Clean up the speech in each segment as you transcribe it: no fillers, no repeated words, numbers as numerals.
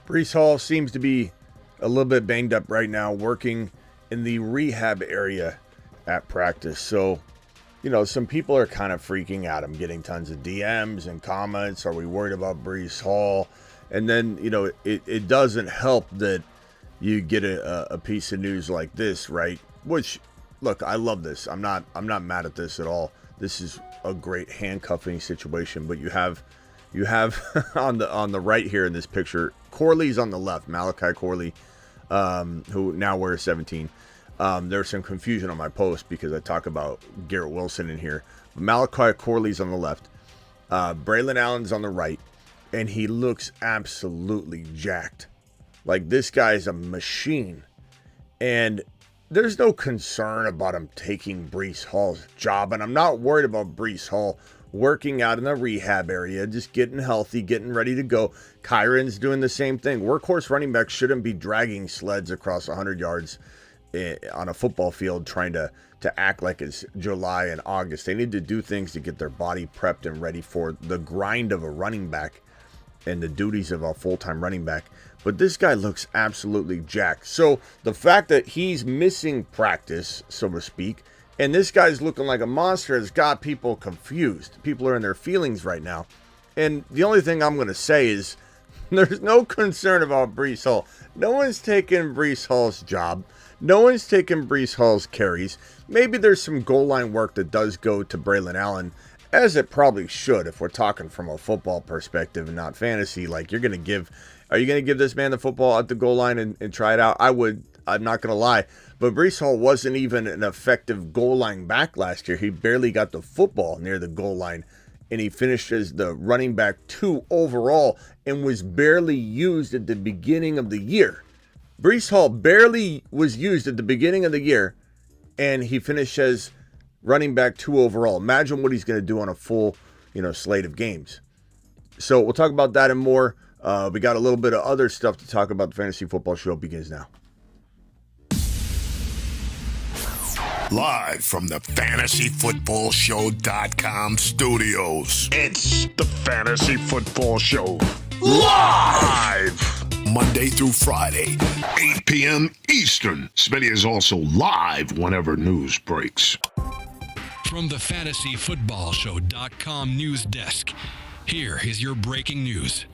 Breece Hall seems to be a little bit banged up right now, working in the rehab area at practice. So, some people are kind of freaking out. I'm getting tons of DMs and comments. Are we worried about Breece Hall? And then, it doesn't help that you get a piece of news like this, right? Which, look, I love this. I'm not mad at this at all. This is a great handcuffing situation. But you have on the right here in this picture, Corley's on the left, Malachi Corley, who now wears 17. There's some confusion on my post because I talk about Garrett Wilson in here. But Malachi Corley's on the left. Braelon Allen's on the right. And he looks absolutely jacked. Like, this guy's a machine. And there's no concern about him taking Breece Hall's job. And I'm not worried about Breece Hall working out in the rehab area, just getting healthy, getting ready to go. Kyron's doing the same thing. Workhorse running backs shouldn't be dragging sleds across 100 yards on a football field trying to act like it's July and August. They need to do things to get their body prepped and ready for the grind of a running back and the duties of a full-time running back. But this guy looks absolutely jacked. So the fact that he's missing practice, so to speak, and this guy's looking like a monster has got people confused. People are in their feelings right now. And the only thing I'm going to say is there's no concern about Breece Hall. No one's taking Breece Hall's job. No one's taking Breece Hall's carries. Maybe there's some goal line work that does go to Braelon Allen, as it probably should if we're talking from a football perspective and not fantasy. Like, are you going to give this man the football at the goal line and try it out? I would. I'm not going to lie. But Breece Hall wasn't even an effective goal line back last year. He barely got the football near the goal line. And he finished as the running back 2 overall and was barely used at the beginning of the year. Breece Hall barely was used at the beginning of the year, and he finished as running back 2 overall. Imagine what he's going to do on a full, slate of games. So we'll talk about that and more. We got a little bit of other stuff to talk about. The Fantasy Football Show begins now. Live from the FantasyFootballShow.com studios. It's the Fantasy Football Show. Live! Monday through Friday, 8 p.m. Eastern. Smitty is also live whenever news breaks. From the FantasyFootballShow.com news desk, here is your breaking news.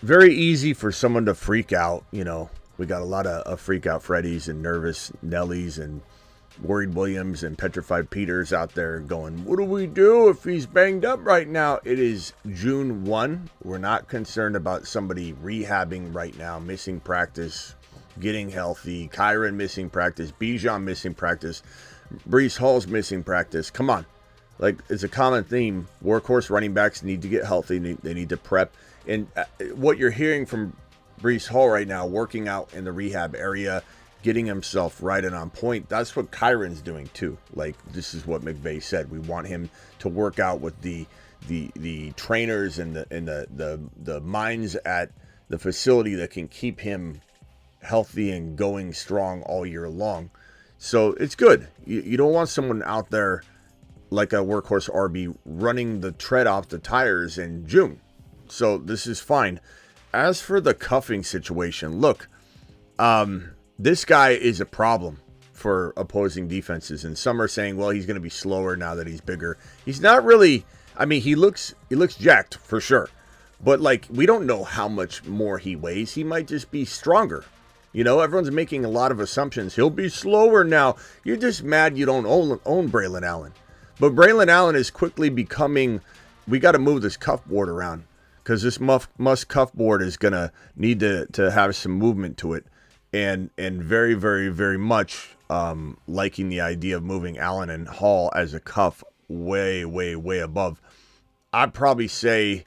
Very easy for someone to freak out, We got a lot of freak out Freddies and nervous Nellies and worried Williams and petrified Peters out there going, what do we do if he's banged up right now? It is June 1. We're not concerned about somebody rehabbing right now, missing practice, getting healthy. Kyron missing practice. Bijan missing practice. Breece Hall's missing practice. Come on. Like, it's a common theme. Workhorse running backs need to get healthy. They need to prep. And what you're hearing from Breece Hall right now, working out in the rehab area, getting himself right and on point. That's what Kyron's doing too. Like, this is what McVay said. We want him to work out with the trainers and the minds at the facility that can keep him healthy and going strong all year long. So it's good. You don't want someone out there like a workhorse RB running the tread off the tires in June. So this is fine. As for the cuffing situation, look, this guy is a problem for opposing defenses. And some are saying, well, he's going to be slower now that he's bigger. He's not really. I mean, he looks jacked for sure. But, like, we don't know how much more he weighs. He might just be stronger. Everyone's making a lot of assumptions. He'll be slower now. You're just mad you don't own Braelon Allen. But Braelon Allen is quickly becoming, we got to move this cuff board around. Because this must cuff board is going to need to have some movement to it. And very, very, very much liking the idea of moving Allen and Hall as a cuff way, way, way above. I'd probably say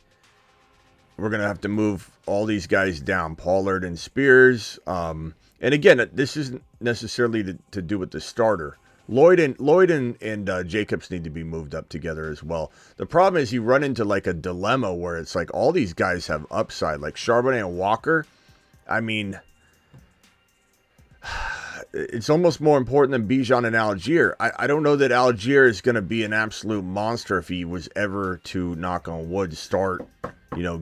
we're going to have to move all these guys down, Pollard and Spears. And again, this isn't necessarily to do with the starter. Lloyd and Jacobs need to be moved up together as well. The problem is you run into like a dilemma where it's like all these guys have upside, like Charbonnet and Walker. I mean, it's almost more important than Bijan and Algier. I don't know that Algier is going to be an absolute monster if he was ever to, knock on wood, start,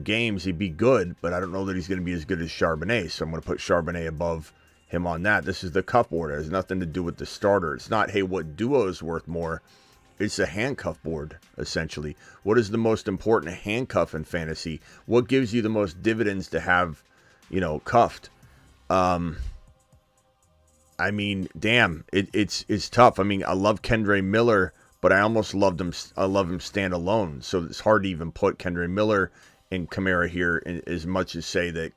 games. He'd be good, but I don't know that he's going to be as good as Charbonnet. So I'm going to put Charbonnet above him on that. This is the cuff board. It has nothing to do with the starter. It's not, hey, what duo is worth more? It's a handcuff board, essentially. What is the most important handcuff in fantasy? What gives you the most dividends to have, cuffed? I mean, damn, it's tough. I mean, I love Kendre Miller, but I almost loved him. I love him stand alone. So it's hard to even put Kendre Miller and Kamara here as much as say that,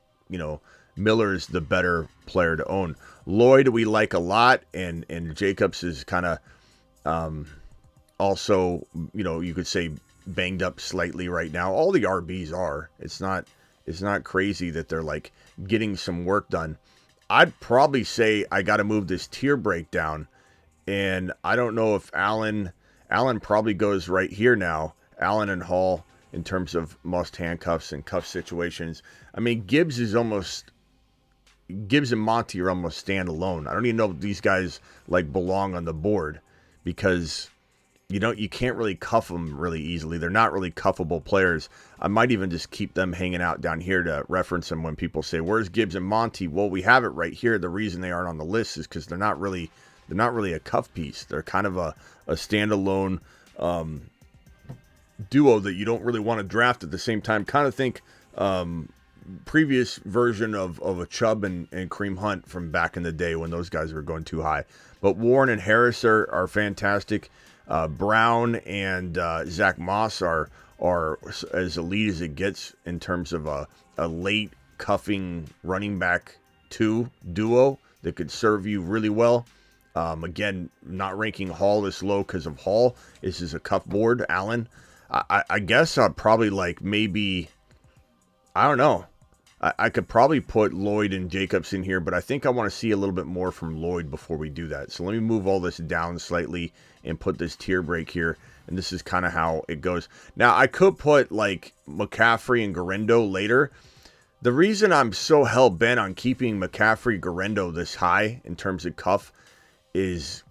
Miller is the better player to own. Lloyd we like a lot, and Jacobs is kind of also, you could say banged up slightly right now. All the RBs are. It's not crazy that they're like getting some work done. I'd probably say I got to move this tier breakdown, and I don't know if Allen probably goes right here now. Allen and Hall in terms of must handcuffs and cuff situations. I mean, Gibbs and Monty are almost standalone. I don't even know if these guys belong on the board because you can't really cuff them really easily. They're not really cuffable players. I might even just keep them hanging out down here to reference them when people say, "Where's Gibbs and Monty?" Well, we have it right here. The reason they aren't on the list is because they're not really a cuff piece. They're kind of a standalone duo that you don't really want to draft at the same time. Kind of think previous version of a Chubb and Kareem Hunt from back in the day when those guys were going too high. But Warren and Harris are fantastic. Brown and Zach Moss are as elite as it gets in terms of a late cuffing running back 2 duo that could serve you really well. Again, not ranking Hall this low because of Hall. This is a cuff board. Allen, I guess I'd probably maybe, I don't know. I could probably put Lloyd and Jacobs in here, but I think I want to see a little bit more from Lloyd before we do that. So let me move all this down slightly and put this tier break here. And this is kind of how it goes. Now, I could put McCaffrey and Garendo later. The reason I'm so hell-bent on keeping McCaffrey, Garendo this high in terms of cuff is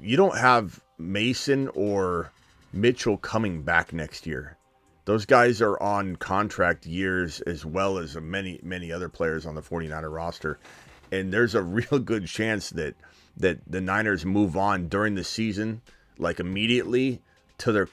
you don't have Mason or Mitchell coming back next year. Those guys are on contract years as well as many, many other players on the 49er roster. And there's a real good chance that the Niners move on during the season, immediately to their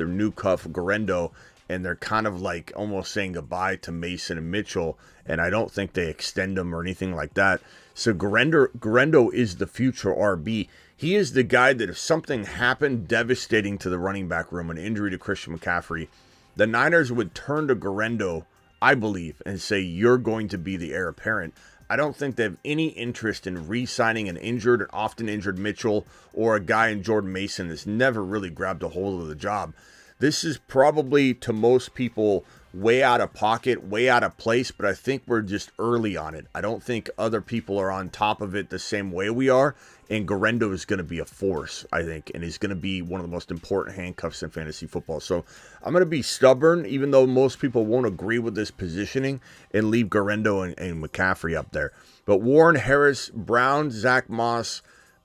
new cuff, Garendo. And they're kind of almost saying goodbye to Mason and Mitchell. And I don't think they extend them or anything like that. So Garendo is the future RB. He is the guy that if something happened devastating to the running back room, an injury to Christian McCaffrey, the Niners would turn to Garendo, I believe, and say, you're going to be the heir apparent. I don't think they have any interest in re-signing an injured and often injured Mitchell or a guy in Jordan Mason that's never really grabbed a hold of the job. This is probably, to most people, way out of pocket, way out of place, but I think we're just early on it. I don't think other people are on top of it the same way we are, and Garendo is going to be a force, I think, and he's going to be one of the most important handcuffs in fantasy football. So I'm going to be stubborn, even though most people won't agree with this positioning, and leave Garendo and McCaffrey up there. But Warren, Harris, Brown, Zach Moss,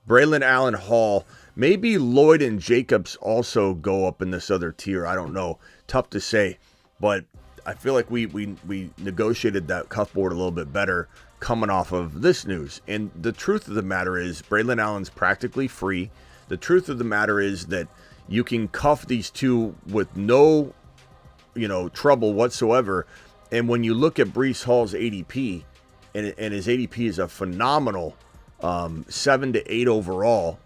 Braelon Allen, Hall, maybe Lloyd and Jacobs also go up in this other tier. I don't know. Tough to say. But I feel like we negotiated that cuff board a little bit better coming off of this news. And the truth of the matter is Braelon Allen's practically free. The truth of the matter is that you can cuff these two with no, trouble whatsoever. And when you look at Breece Hall's ADP, and his ADP is a phenomenal 7 to 8 overall.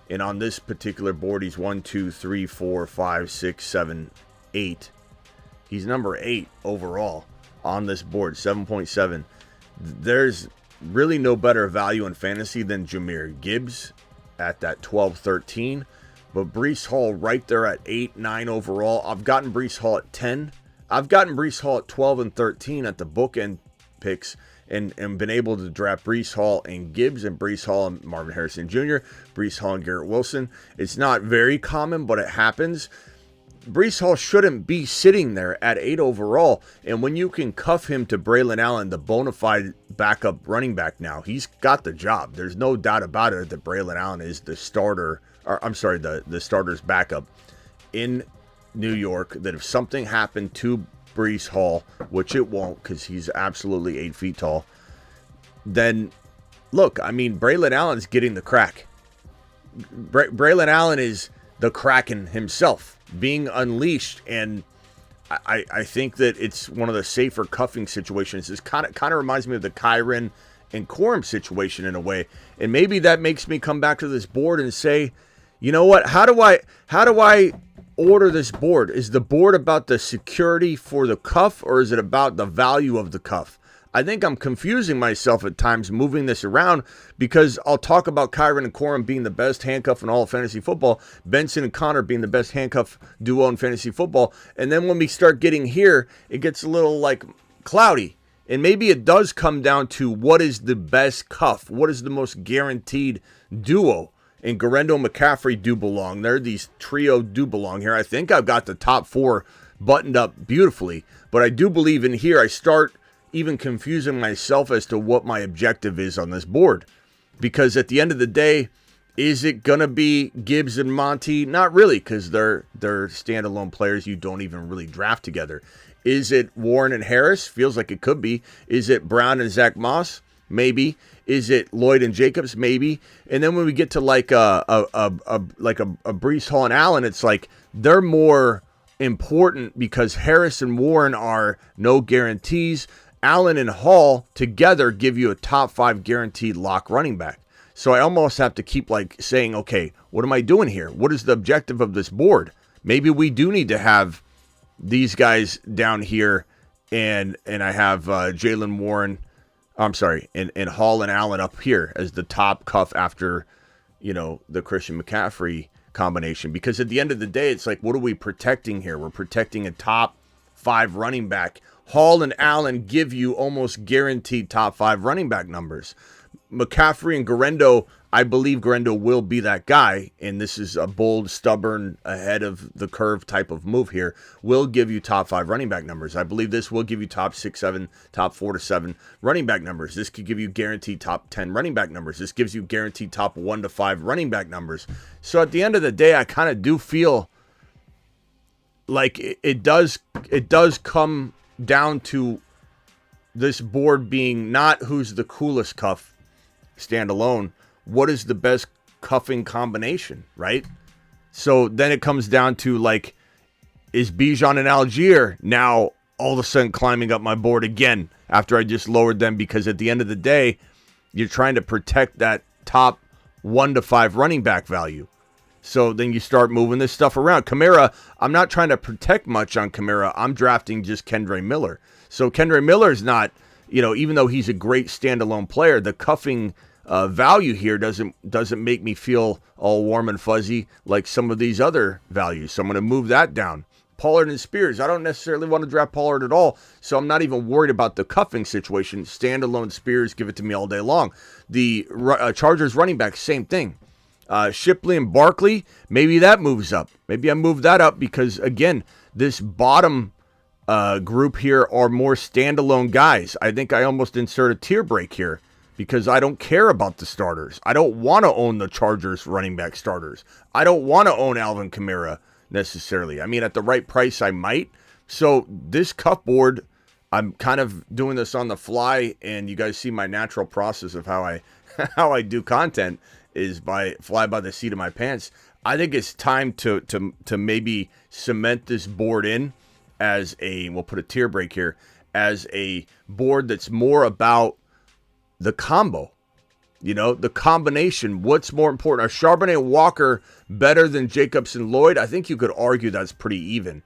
And on this particular board, he's 1, 2, 3, 4, 5, 6, 7, 8. He's number 8 overall on this board, 7.7. There's really no better value in fantasy than Jahmyr Gibbs at that 12-13. But Breece Hall right there at 8, 9 overall. I've gotten Breece Hall at 10. I've gotten Breece Hall at 12 and 13 at the bookend picks. And been able to draft Breece Hall and Gibbs and Breece Hall and Marvin Harrison Jr., Breece Hall and Garrett Wilson. It's not very common, but it happens. Breece Hall shouldn't be sitting there at 8 overall. And when you can cuff him to Braelon Allen, the bona fide backup running back now, he's got the job. There's no doubt about it that Braelon Allen is the starter, or I'm sorry, the starter's backup in New York, that if something happened to Breece Hall, which it won't because he's absolutely 8 feet tall, then look, I mean, Braelon Allen's getting the crack. Braelon Allen is the Kraken himself being unleashed, and I think that it's one of the safer cuffing situations. It kind of reminds me of the Kyren and Corum situation in a way, and maybe that makes me come back to this board and say, you know what? How do I order this board? Is the board about the security for the cuff, or is it about the value of the cuff? I think I'm confusing myself at times moving this around, because I'll talk about Kyren and Corum being the best handcuff in all of fantasy football, Benson and Connor being the best handcuff duo in fantasy football, and then when we start getting here, it gets a little like cloudy. And maybe it does come down to what is the best cuff, what is the most guaranteed duo. And Garendo and McCaffrey do belong there. These trio do belong here. I think I've got the top 4 buttoned up beautifully, but I do believe in here I start even confusing myself as to what my objective is on this board. Because at the end of the day, is it going to be Gibbs and Monty? Not really, because they're standalone players you don't even really draft together. Is it Warren and Harris? Feels like it could be. Is it Brown and Zach Moss? Maybe. Is it Lloyd and Jacobs? Maybe. And then when we get to like a Breece Hall and Allen, it's like they're more important because Harris and Warren are no guarantees. Allen and Hall together give you a top 5 guaranteed lock running back. So I almost have to keep like saying, okay, what am I doing here? What is the objective of this board? Maybe we do need to have these guys down here, and I have Jalen Warren, and Hall and Allen up here as the top cuff after, the Christian McCaffrey combination. Because at the end of the day, it's like, what are we protecting here? We're protecting a top 5 running back. Hall and Allen give you almost guaranteed top 5 running back numbers. McCaffrey and Garendo, I believe Garendo will be that guy, and this is a bold, stubborn, ahead of the curve type of move here, will give you top 5 running back numbers. I believe this will give you top 6, 7, top 4 to 7 running back numbers. This could give you guaranteed top 10 running back numbers. This gives you guaranteed top 1 to 5 running back numbers. So at the end of the day, I kind of do feel like it does come down to this board being not who's the coolest cuff standalone, what is the best cuffing combination, right? So then it comes down to like, is Bijan and Algier now all of a sudden climbing up my board again after I just lowered them? Because at the end of the day, you're trying to protect that top 1 to 5 running back value. So then you start moving this stuff around. Kamara, I'm not trying to protect much on Kamara. I'm drafting just Kendre Miller. So Kendre Miller is not, even though he's a great standalone player, the cuffing value here doesn't make me feel all warm and fuzzy like some of these other values. So I'm going to move that down. Pollard and Spears, I don't necessarily want to draft Pollard at all, so I'm not even worried about the cuffing situation. Standalone Spears, give it to me all day long. The Chargers running back, same thing. Shipley and Barkley, maybe that moves up. Maybe I move that up because, again, this bottom group here are more standalone guys. I think I almost insert a tier break here because I don't care about the starters. I don't want to own the Chargers running back starters. I don't want to own Alvin Kamara necessarily. I mean, at the right price, I might. So this cuff board, I'm kind of doing this on the fly, and you guys see my natural process of how I do content is by fly by the seat of my pants. I think it's time to maybe cement this board in as we'll put a tier break here, as a board that's more about the combo. The combination. What's more important? Are Charbonnet and Walker better than Jacobs and Lloyd? I think you could argue that's pretty even.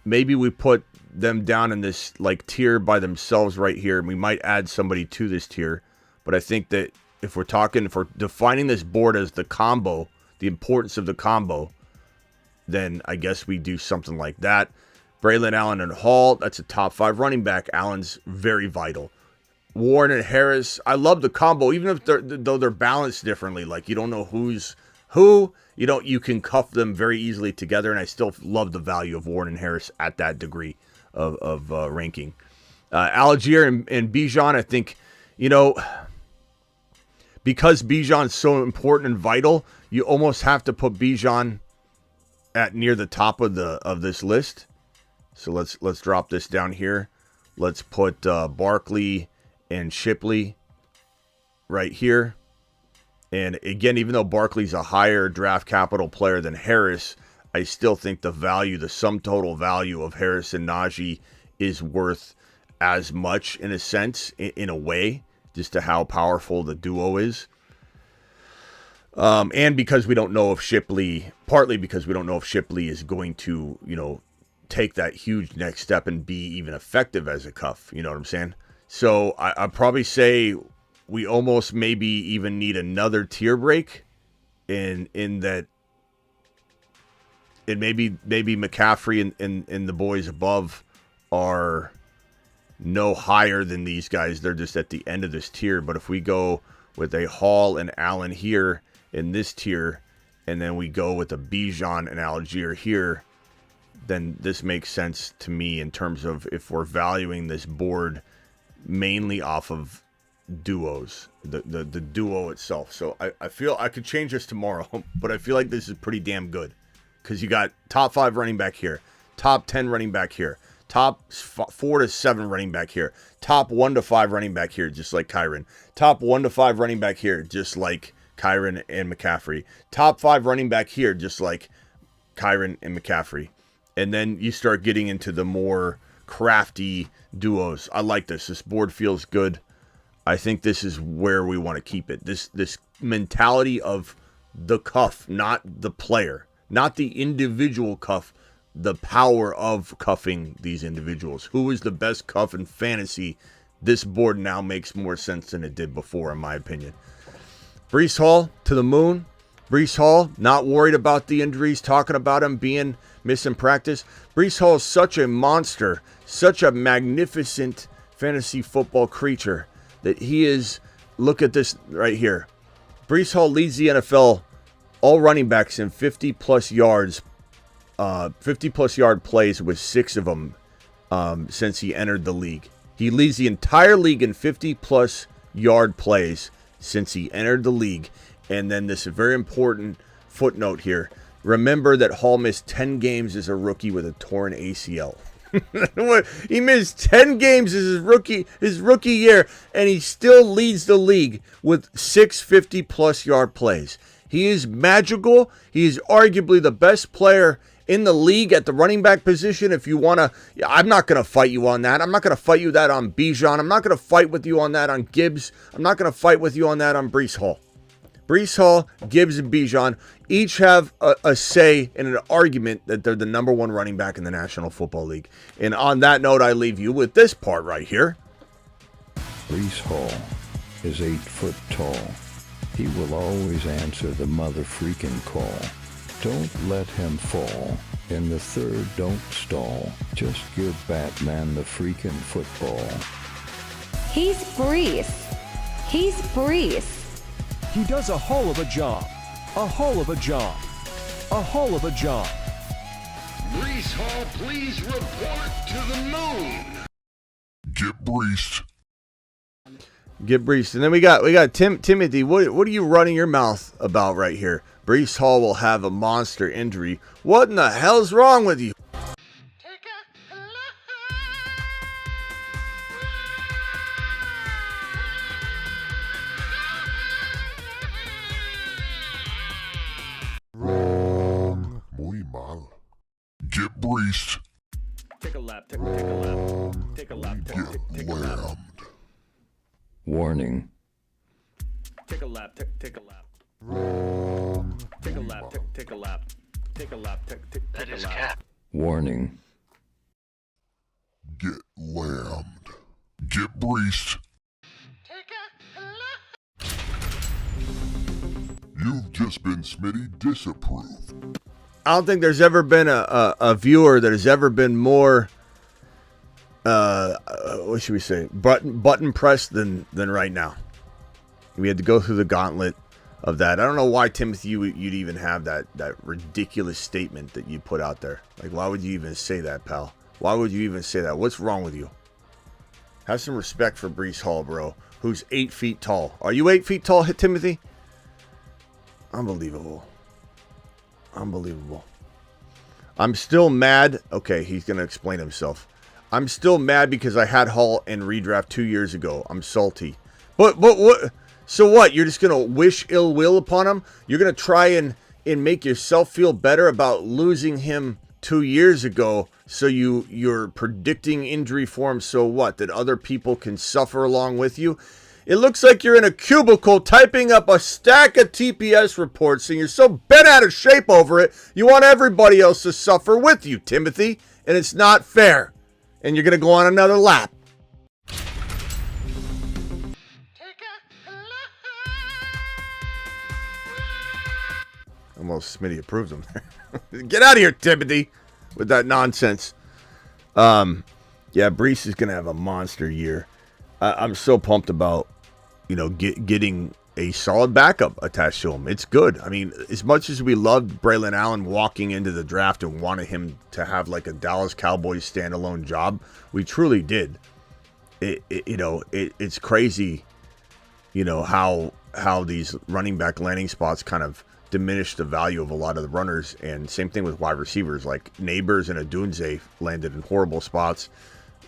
Maybe we put them down in this like tier by themselves right here, and we might add somebody to this tier. But I think that if we're defining this board as the combo, the importance of the combo, then I guess we do something like that. Braelon Allen and Hall, that's a top 5 running back. Allen's very vital. Warren and Harris, I love the combo, even if though they're balanced differently. Like, you don't know who's who, you can cuff them very easily together, and I still love the value of Warren and Harris at that degree of ranking. Algier and Bijan, I think, because Bijan's so important and vital, you almost have to put Bijan at near the top of this list. So let's drop this down here. Let's put Barkley and Shipley right here. And again, even though Barkley's a higher draft capital player than Harris, I still think the sum total value of Harris and Najee is worth as much in a sense, in a way, just to how powerful the duo is. And because we don't know if Shipley, partly because we don't know if Shipley is going to, take that huge next step and be even effective as a cuff. You know what I'm saying? So I'd probably say we almost maybe even need another tier break in that. And maybe McCaffrey and the boys above are no higher than these guys. They're just at the end of this tier. But if we go with a Hall and Allen here in this tier, and then we go with a Bijan and Algier here, then this makes sense to me in terms of if we're valuing this board mainly off of duos, the duo itself. So I feel I could change this tomorrow, but I feel like this is pretty damn good because you got top 5 running back here, top 10 running back here, top 4 to 7 running back here, top 1 to 5 running back here, just like Kyron, top 1 to 5 running back here, just like Kyron and McCaffrey, top 5 running back here, just like Kyron and McCaffrey. And then you start getting into the more crafty duos. I like this. This board feels good. I think this is where we want to keep it. This mentality of the cuff, not the player, not the individual cuff, the power of cuffing these individuals. Who is the best cuff in fantasy? This board now makes more sense than it did before, in my opinion. Breece Hall to the moon. Breece Hall, not worried about the injuries, talking about him being missing practice. Breece Hall is such a monster, such a magnificent fantasy football creature that he is. Look at this right here. Breece Hall leads the NFL all running backs in 50-plus yards, 50-plus yard plays with 6 of them since he entered the league. He leads the entire league in 50-plus yard plays since he entered the league. And then this very important footnote here. Remember that Hall missed 10 games as a rookie with a torn ACL. He missed 10 games as his rookie year, and he still leads the league with 6 50-plus yard plays. He is magical. He is arguably the best player in the league at the running back position. If you want to, I'm not going to fight you on that. I'm not going to fight you that on Bijan. I'm not going to fight with you on that on Gibbs. I'm not going to fight with you on that on Breece Hall. Breece Hall, Gibbs, and Bijan each have a say in an argument that they're the number 1 running back in the National Football League. And on that note, I leave you with this part right here. Breece Hall is 8 foot tall. He will always answer the mother freaking call. Don't let him fall. In the third, don't stall. Just give Batman the freaking football. He's Breece. He's Breece. He does a whole of a job. A whole of a job. A whole of a job. Breece Hall, please report to the moon. Get Breece. Get Breece. And then we got Timothy. What are you running your mouth about right here? Breece Hall will have a monster injury. What in the hell's wrong with you? Wrong. Muy mal. Get Breece. Take a lap. Take a lap. Take a lap. Take a lap. Warning. Take a lap. Take a lap. Wrong. Take a lap. Take a lap. Take a lap. Take a lap. Warning. Get lambed. Get Breece. You've just been Smitty disapproved. I don't think there's ever been a viewer that has ever been more, what should we say, button pressed than right now. We had to go through the gauntlet of that. I don't know why, Timothy, you'd even have that ridiculous statement that you put out there. Like, why would you even say that, pal? Why would you even say that? What's wrong with you? Have some respect for Breece Hall, bro, who's 8 feet tall. Are you 8 feet tall, Timothy? Unbelievable. Unbelievable. I'm still mad. Okay, he's going to explain himself. I'm still mad because I had Hall in redraft 2 years ago. I'm salty. But what? So what? You're just going to wish ill will upon him? You're going to try and make yourself feel better about losing him 2 years ago, so you're predicting injury for him, so what? That other people can suffer along with you? It looks like you're in a cubicle typing up a stack of TPS reports, and you're so bent out of shape over it, you want everybody else to suffer with you, Timothy, and it's not fair. And you're going to go on another lap. Almost Smitty approved him there. Get out of here, Timothy, with that nonsense. Yeah, Breece is going to have a monster year. I'm so pumped about, getting a solid backup attached to him. It's good. I mean, as much as we loved Braelon Allen walking into the draft and wanted him to have like a Dallas Cowboys standalone job, we truly did. It's crazy, how these running back landing spots kind of diminish the value of a lot of the runners, and same thing with wide receivers. Like Neighbors and Adunze landed in horrible spots.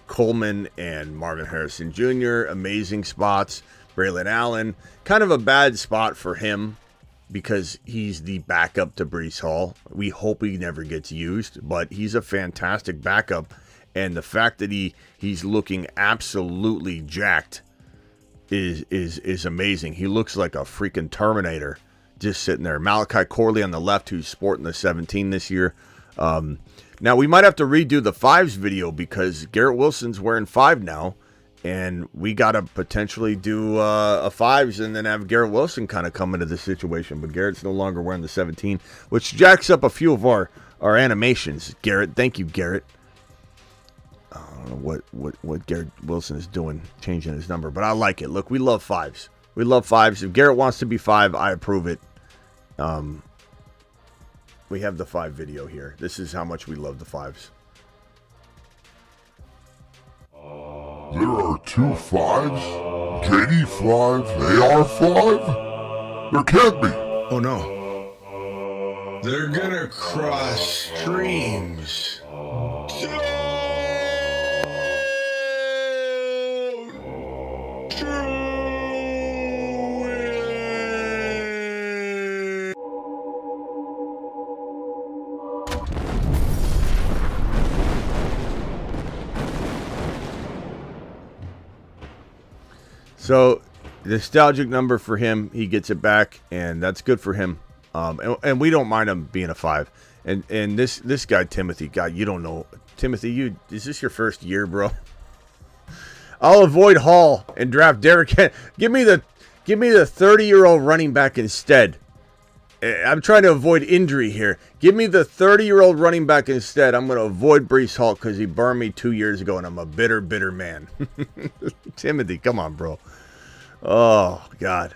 Coleman and Marvin Harrison Jr., amazing spots. Braelon Allen, kind of a bad spot for him because he's the backup to Breece Hall. We hope he never gets used, but he's a fantastic backup. And the fact that he's looking absolutely jacked is amazing. He looks like a freaking Terminator just sitting there. Malachi Corley on the left, who's sporting the 17 this year. Now, we might have to redo the 5s video because Garrett Wilson's wearing 5 now, and we got to potentially do a 5s and then have Garrett Wilson kind of come into the situation. But Garrett's no longer wearing the 17, which jacks up a few of our animations. Garrett, thank you, Garrett. I don't know what Garrett Wilson is doing, changing his number, but I like it. Look, we love 5s. We love 5s. If Garrett wants to be 5, I approve it. We have the 5 video here. This is how much we love the 5s. There are 2 5s? KD 5? AR 5? There can't be. Oh no. They're gonna cross streams. So, nostalgic number for him. He gets it back, and that's good for him. And we don't mind him being a 5. And this guy, Timothy, God, you don't know. Timothy, is this your first year, bro? I'll avoid Hall and draft Derrick Henry. Give me the 30-year-old running back instead. I'm trying to avoid injury here. Give me the 30-year-old running back instead. I'm going to avoid Breece Hall because he burned me 2 years ago, and I'm a bitter, bitter man. Timothy, come on, bro. Oh, God.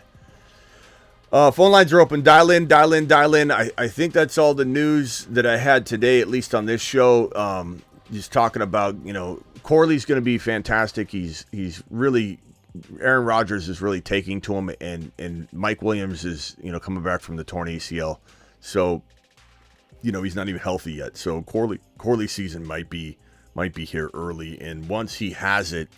Phone lines are open. Dial in. I think that's all the news that I had today, at least on this show. Just talking about, Corley's going to be fantastic. He's really... Aaron Rodgers is really taking to him, and Mike Williams is, coming back from the torn ACL. So, he's not even healthy yet. So Corley's season might be here early. And once he has it,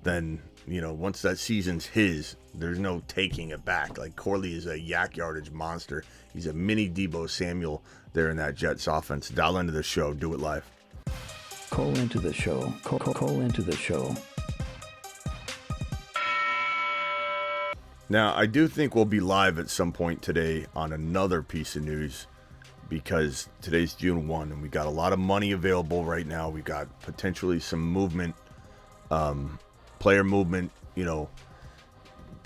then, once that season's his, there's no taking it back. Like, Corley is a yak yardage monster. He's a mini Deebo Samuel there in that Jets offense. Dial into the show. Do it live. Call into the show. Call into the show. Now, I do think we'll be live at some point today on another piece of news because today's June 1 and we got a lot of money available right now. We got potentially some movement, player movement, a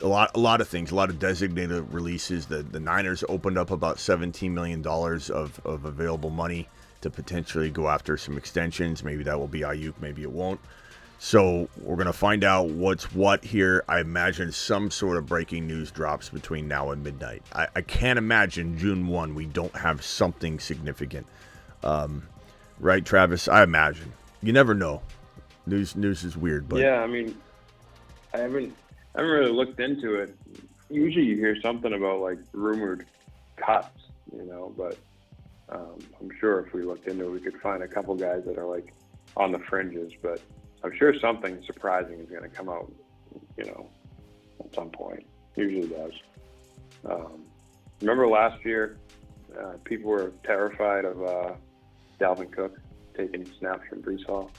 lot of things, a lot of designated releases. The Niners opened up about $17 million of available money to potentially go after some extensions. Maybe that will be Ayuk, maybe it won't. So we're going to find out what's what here. I imagine some sort of breaking news drops between now and midnight. I can't imagine June 1 we don't have something significant. Right, Travis? I imagine. You never know. News is weird, but yeah, I mean, I haven't really looked into it. Usually you hear something about like rumored cuts, but I'm sure if we looked into it, we could find a couple guys that are like on the fringes, but I'm sure something surprising is going to come out, at some point. Usually does. Remember last year, people were terrified of Dalvin Cook taking snaps from Breece Hall.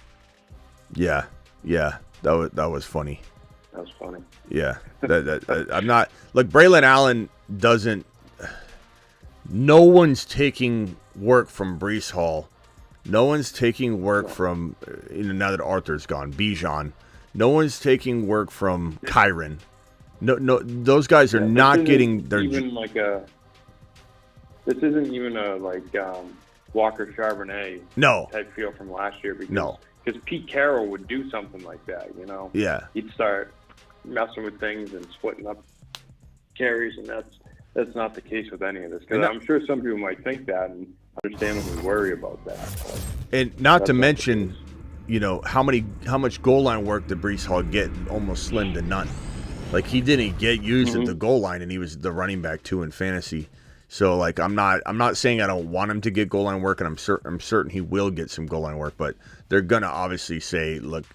Yeah, that was funny. That was funny. Yeah, I'm not. Look, Braelon Allen doesn't. No one's taking work from Breece Hall. No one's taking work from, now that Arthur's gone, Bijan. No one's taking work from Kyren. No, those guys are not getting their. This isn't even a Walker Charbonnet type feel from last year because Pete Carroll would do something like that, Yeah. He'd start messing with things and splitting up carries, and that's not the case with any of this. Because I'm sure some people might think that and understandably worry about that. And not to mention, how much goal line work did Breece Hall get? Almost slim to none. Like, he didn't get used at the goal line, and he was the running back too in fantasy. So I'm not saying I don't want him to get goal line work, and I'm certain he will get some goal line work, but they're gonna obviously say, look,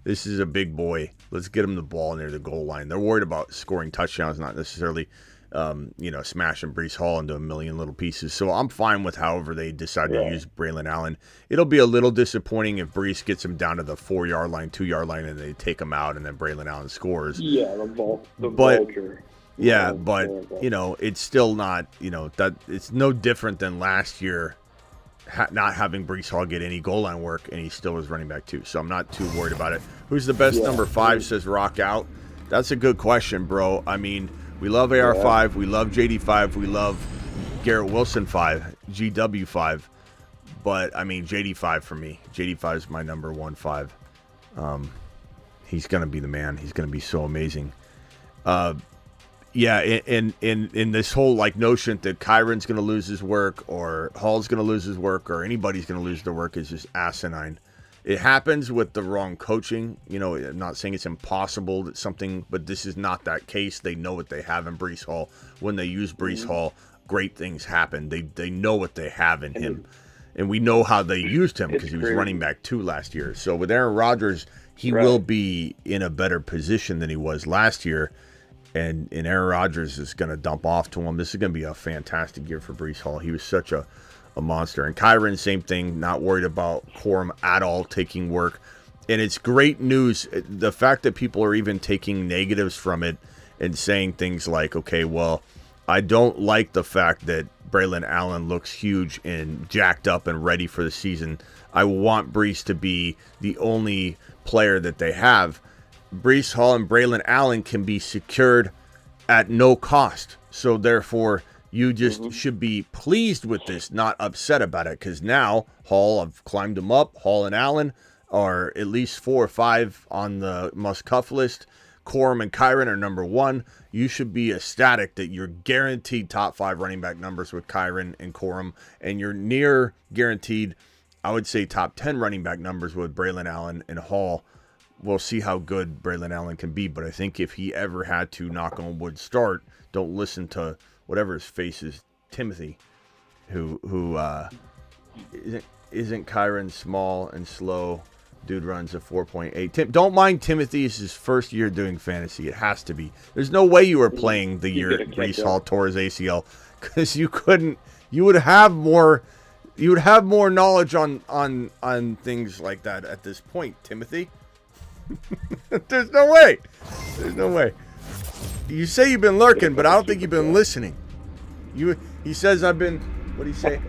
this is a big boy. Let's get him the ball near the goal line. They're worried about scoring touchdowns, not necessarily smashing Breece Hall into a million little pieces. So I'm fine with however they decide to use Braelon Allen. It'll be a little disappointing if Breece gets him down to the 4-yard line, 2-yard line, and they take him out, and then Braelon Allen scores. Yeah, the vulture. Yeah, but it's still not. That it's no different than last year, not having Breece Hall get any goal line work, and he still was running back too. So I'm not too worried about it. Who's the best number 5? Says Rock Out. That's a good question, bro. I mean, we love AR5, we love JD5, we love Garrett Wilson 5, GW 5, but I mean JD5 for me. JD5 is my number 1-5. He's gonna be the man. He's gonna be so amazing. Yeah, in this whole notion that Kyron's going to lose his work or Hall's going to lose his work or anybody's going to lose their work is just asinine. It happens with the wrong coaching. I'm not saying it's impossible that something, but this is not that case. They know what they have in Breece Hall. When they use Breece Hall, great things happen. They know what they have in him. And we know how they used him because he was running back 2 last year. So with Aaron Rodgers, he will be in a better position than he was last year. And Aaron Rodgers is going to dump off to him. This is going to be a fantastic year for Breece Hall. He was such a monster. And Kyren, same thing, not worried about Corum at all taking work. And it's great news. The fact that people are even taking negatives from it and saying things like, okay, well, I don't like the fact that Braelon Allen looks huge and jacked up and ready for the season. I want Breece to be the only player that they have. Breece Hall and Braelon Allen can be secured at no cost. So therefore, you just should be pleased with this, not upset about it. Because now, Hall, I've climbed them up. Hall and Allen are at least 4 or 5 on the must-cuff list. Corum and Kyren are number 1. You should be ecstatic that you're guaranteed top 5 running back numbers with Kyren and Corum. And you're near guaranteed, I would say, top 10 running back numbers with Braelon Allen and Hall. We'll see how good Braelon Allen can be, but I think if he ever had to, knock on wood, start, don't listen to whatever his face is, Timothy, who isn't Kyren small and slow. Dude runs a 4.8. Don't mind Timothy. It's his first year doing fantasy. It has to be. There's no way you were playing the year Breece Hall tore his ACL because you couldn't. You would have more. You would have more knowledge on things like that at this point, Timothy. There's no way. There's no way. You say you've been lurking, but I don't think you've been listening. He says I've been. What do you say?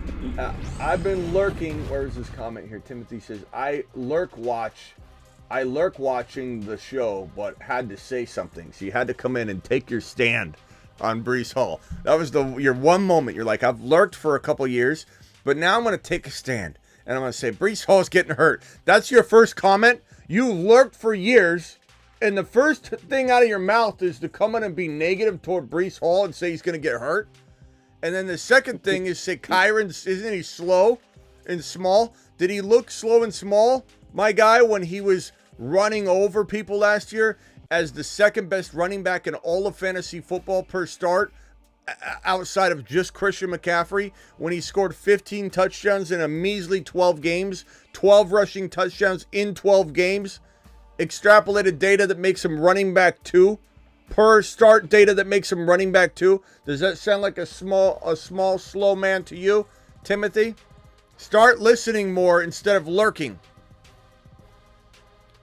I've been lurking. Where's this comment here? Timothy says I lurk watching the show, but had to say something. So you had to come in and take your stand on Breece Hall. That was your one moment. You're like, I've lurked for a couple years, but now I'm going to take a stand and I'm going to say Breece Hall's getting hurt. That's your first comment. You lurked for years, and the first thing out of your mouth is to come in and be negative toward Breece Hall and say he's going to get hurt. And then the second thing is say Kyren, isn't he slow and small? Did he look slow and small, my guy, when he was running over people last year as the second best running back in all of fantasy football per start, outside of just Christian McCaffrey, when he scored 15 touchdowns in a measly 12 games, 12 rushing touchdowns in 12 games, extrapolated data that makes him running back 2, per start data that makes him running back 2. Does that sound like a small, slow man to you, Timothy? Start listening more instead of lurking.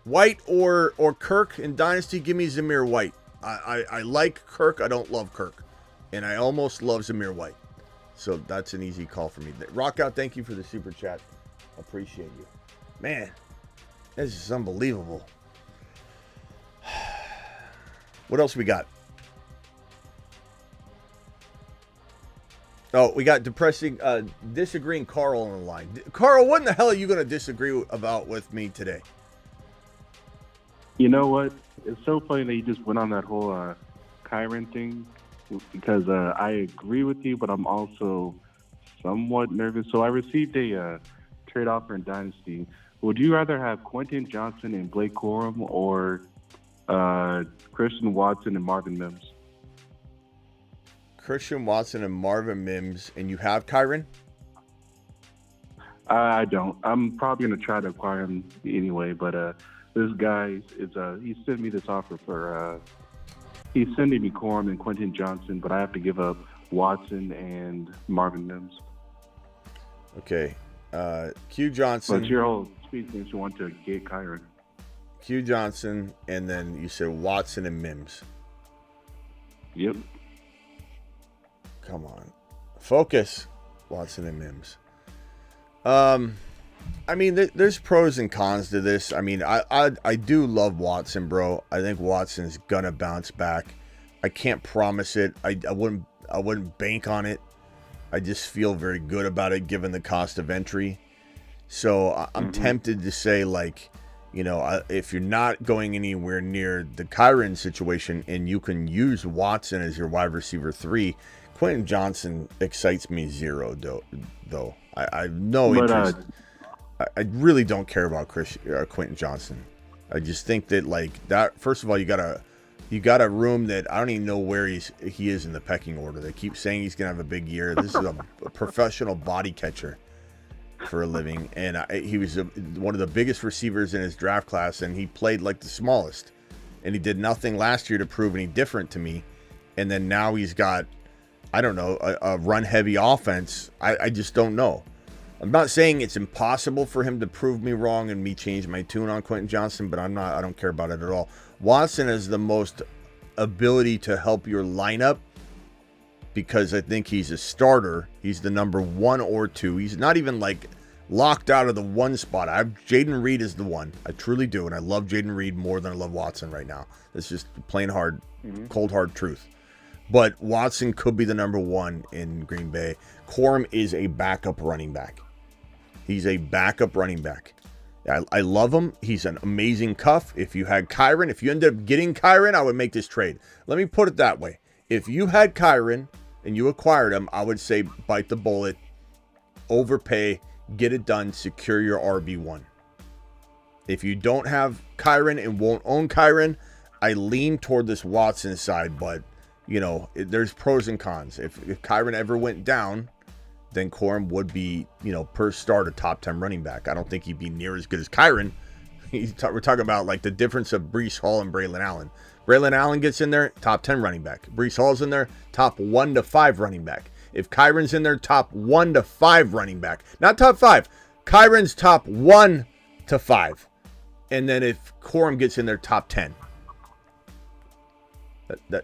White or Kirk in Dynasty, give me Zamir White. I like Kirk. I don't love Kirk. And I almost love Zamir White. So that's an easy call for me. Rock out, thank you for the super chat. Appreciate you. Man, this is unbelievable. What else we got? Oh, we got disagreeing Carl on the line. Carl, what in the hell are you going to disagree about with me today? You know what? It's so funny that you just went on that whole Kyren thing, because I agree with you, but I'm also somewhat nervous. So I received a trade offer in Dynasty. Would you rather have Quentin Johnson and Blake Corum or Christian Watson and Marvin Mims? Christian Watson and Marvin Mims, and you have Kyren? I don't. I'm probably going to try to acquire him anyway, but this guy he sent me this offer for he's sending me Corum and Quentin Johnson, but I have to give up Watson and Marvin Mims. Okay. Q Johnson. But your whole speech makes you want to get Kyren. Q Johnson, and then you said Watson and Mims. Yep. Come on. Focus. Watson and Mims. I mean, there's pros and cons to this. I mean, I do love Watson, bro. I think Watson's gonna bounce back. I can't promise it. I wouldn't bank on it. I just feel very good about it given the cost of entry. So I'm tempted to say, like, you know, if you're not going anywhere near the Kyren situation and you can use Watson as your wide receiver 3, Quentin Johnson excites me zero, though. I have no interest. I really don't care about Quentin Johnson. I just think that, like, that. First of all, you got a room that I don't even know where he is in the pecking order. They keep saying he's gonna have a big year. This is a professional body catcher for a living, and he was one of the biggest receivers in his draft class, and he played like the smallest, and he did nothing last year to prove any different to me. And then now he's got, I don't know, a run-heavy offense. I just don't know. I'm not saying it's impossible for him to prove me wrong and me change my tune on Quentin Johnson, but I don't care about it at all. Watson has the most ability to help your lineup because I think he's a starter. He's the number 1 or 2. He's not even like locked out of the 1 spot. Jaden Reed is the 1. I truly do, and I love Jaden Reed more than I love Watson right now. That's just plain hard, cold hard truth. But Watson could be the number 1 in Green Bay. Corum is a backup running back. He's a backup running back. I love him. He's an amazing cuff. If you had Kyren, if you ended up getting Kyren, I would make this trade. Let me put it that way. If you had Kyren and you acquired him, I would say bite the bullet, overpay, get it done, secure your RB1. If you don't have Kyren and won't own Kyren, I lean toward this Watson side, but you know, there's pros and cons. If Kyren ever went down, then Corum would be, you know, per start a top 10 running back. I don't think he'd be near as good as Kyren. We're talking about like the difference of Breece Hall and Braelon Allen. Braelon Allen gets in there, top 10 running back. Breece Hall's in there, top 1 to 5 running back. If Kyren's in there, top 1 to 5 running back. Not top 5. Kyren's top 1 to 5. And then if Corum gets in there, top 10.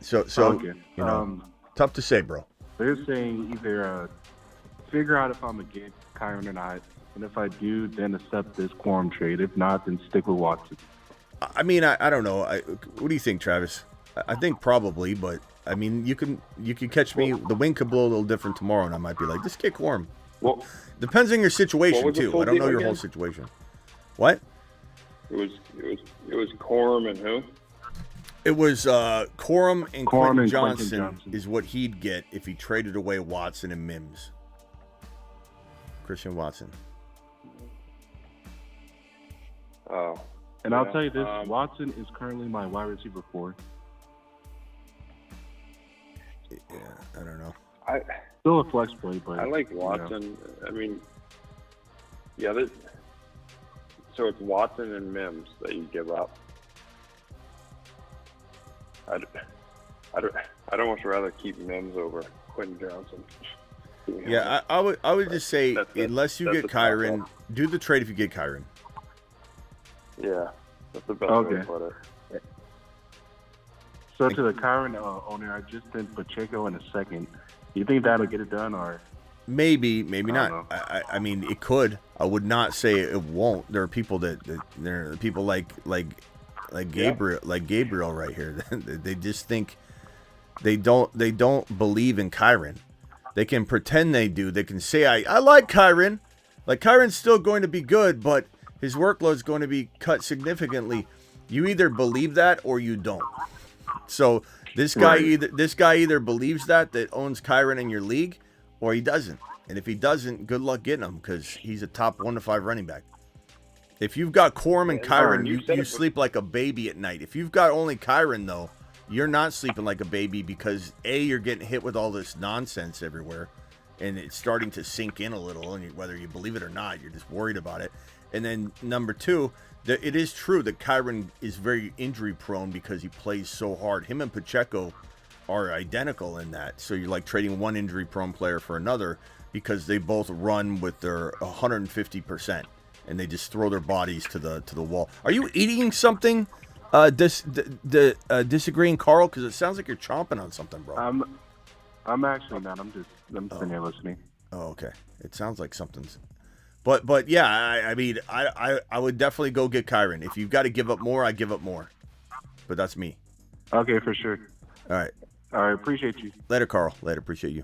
So okay. You know, tough to say, bro. They're saying either figure out if I'm going to get Kyren or not, and if I do, then accept this Corum trade. If not, then stick with Watson. I mean, I don't know. What do you think, Travis? I think probably, but I mean, you can catch me. The wind could blow a little different tomorrow, and I might be like, just get Corum. Well, depends on your situation too. I don't know your whole situation. What? It was Corum and who? It was Corum and Corum Quentin and Johnson, Quentin Johnson is what he'd get if he traded away Watson and Mims. Christian Watson. Oh. And I'll tell you this, Watson is currently my wide receiver 4. Yeah, I don't know. Still a flex play, but I like Watson. I mean, yeah. So it's Watson and Mims that you give up. I'd almost rather keep Mims over Quentin Johnson. Yeah, I would just say unless you get Kyron, do the trade if you get Kyron. Yeah, that's the best way to put it. So to the current owner, I just sent Pacheco in a second. Do you think that'll get it done, or maybe not? I mean, it could. I would not say it won't. There are people there are people like Gabriel right here. They just think they don't believe in Kyron. They can pretend they do. They can say I like Kyron. Like Kyron's still going to be good, but his workload's going to be cut significantly. You either believe that or you don't. So this guy either believes that owns Kyron in your league, or he doesn't. And if he doesn't, good luck getting him because he's a top 1 to 5 running back. If you've got Corum and Kyron, you sleep like a baby at night. If you've got only Kyron, though, you're not sleeping like a baby because A, you're getting hit with all this nonsense everywhere, and it's starting to sink in a little, and whether you believe it or not, you're just worried about it. And then number 2, it is true that Kyron is very injury prone because he plays so hard. Him and Pacheco are identical in that. So you're like trading one injury prone player for another because they both run with their 150% and they just throw their bodies to the wall. Are you eating something? Disagreeing, Carl? Because it sounds like you're chomping on something, bro. I'm actually not. I'm sitting here listening. Oh, okay. It sounds like something's. But yeah, I mean, I would definitely go get Kyron. If you've got to give up more, I give up more. But that's me. Okay, for sure. All right. All right, appreciate you. Later, Carl. Later, appreciate you.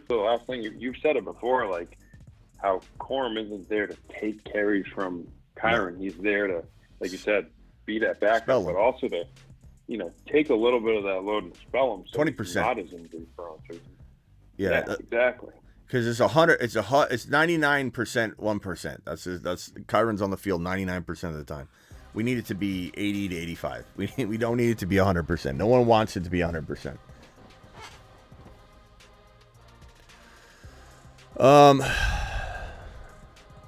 So the last thing, you've said it before, like how Corum isn't there to take carries from Kyron. No. He's there to, like you said, be that backup, but also to, take a little bit of that load and spell him. So 20%. Not as injury prone. Yeah, exactly. Because it's 99% 1%. That's Kyron's on the field 99% of the time. We need it to be 80 to 85. We don't need it to be 100%. No one wants it to be 100%.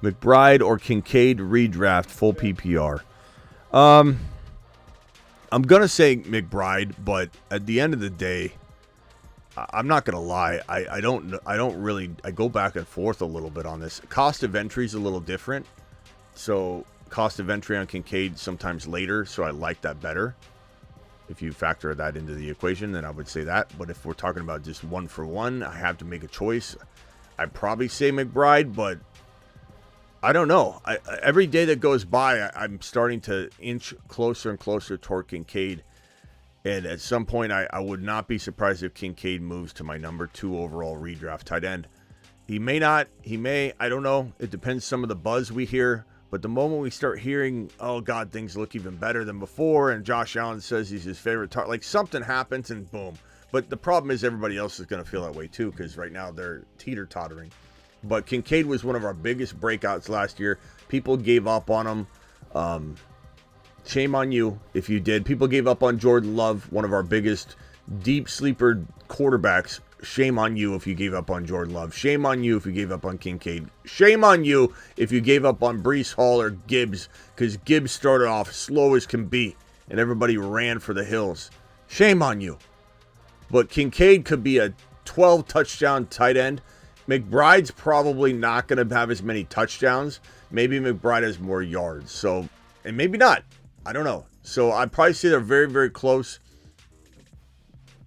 McBride or Kincaid redraft full PPR. I'm gonna say McBride, but at the end of the day, I'm not gonna lie. I don't really. I go back and forth a little bit on this. Cost of entry is a little different. So cost of entry on Kincaid sometimes later. So I like that better. If you factor that into the equation, then I would say that. But if we're talking about just 1 for 1, I have to make a choice. I'd probably say McBride, but I don't know. Every day that goes by, I'm starting to inch closer and closer toward Kincaid. And at some point, I would not be surprised if Kincaid moves to my number 2 overall redraft tight end. He may not. He may. I don't know. It depends some of the buzz we hear. But the moment we start hearing, oh, God, things look even better than before, and Josh Allen says he's his favorite target, like something happens and boom. But the problem is everybody else is going to feel that way too because right now they're teeter-tottering. But Kincaid was one of our biggest breakouts last year. People gave up on him. Shame on you if you did. People gave up on Jordan Love, one of our biggest deep sleeper quarterbacks. Shame on you if you gave up on Jordan Love. Shame on you if you gave up on Kincaid. Shame on you if you gave up on Breece Hall or Gibbs because Gibbs started off slow as can be and everybody ran for the hills. Shame on you. But Kincaid could be a 12 touchdown tight end. McBride's probably not going to have as many touchdowns. Maybe McBride has more yards. So, and maybe not. I don't know. So I'd probably say they're very, very close.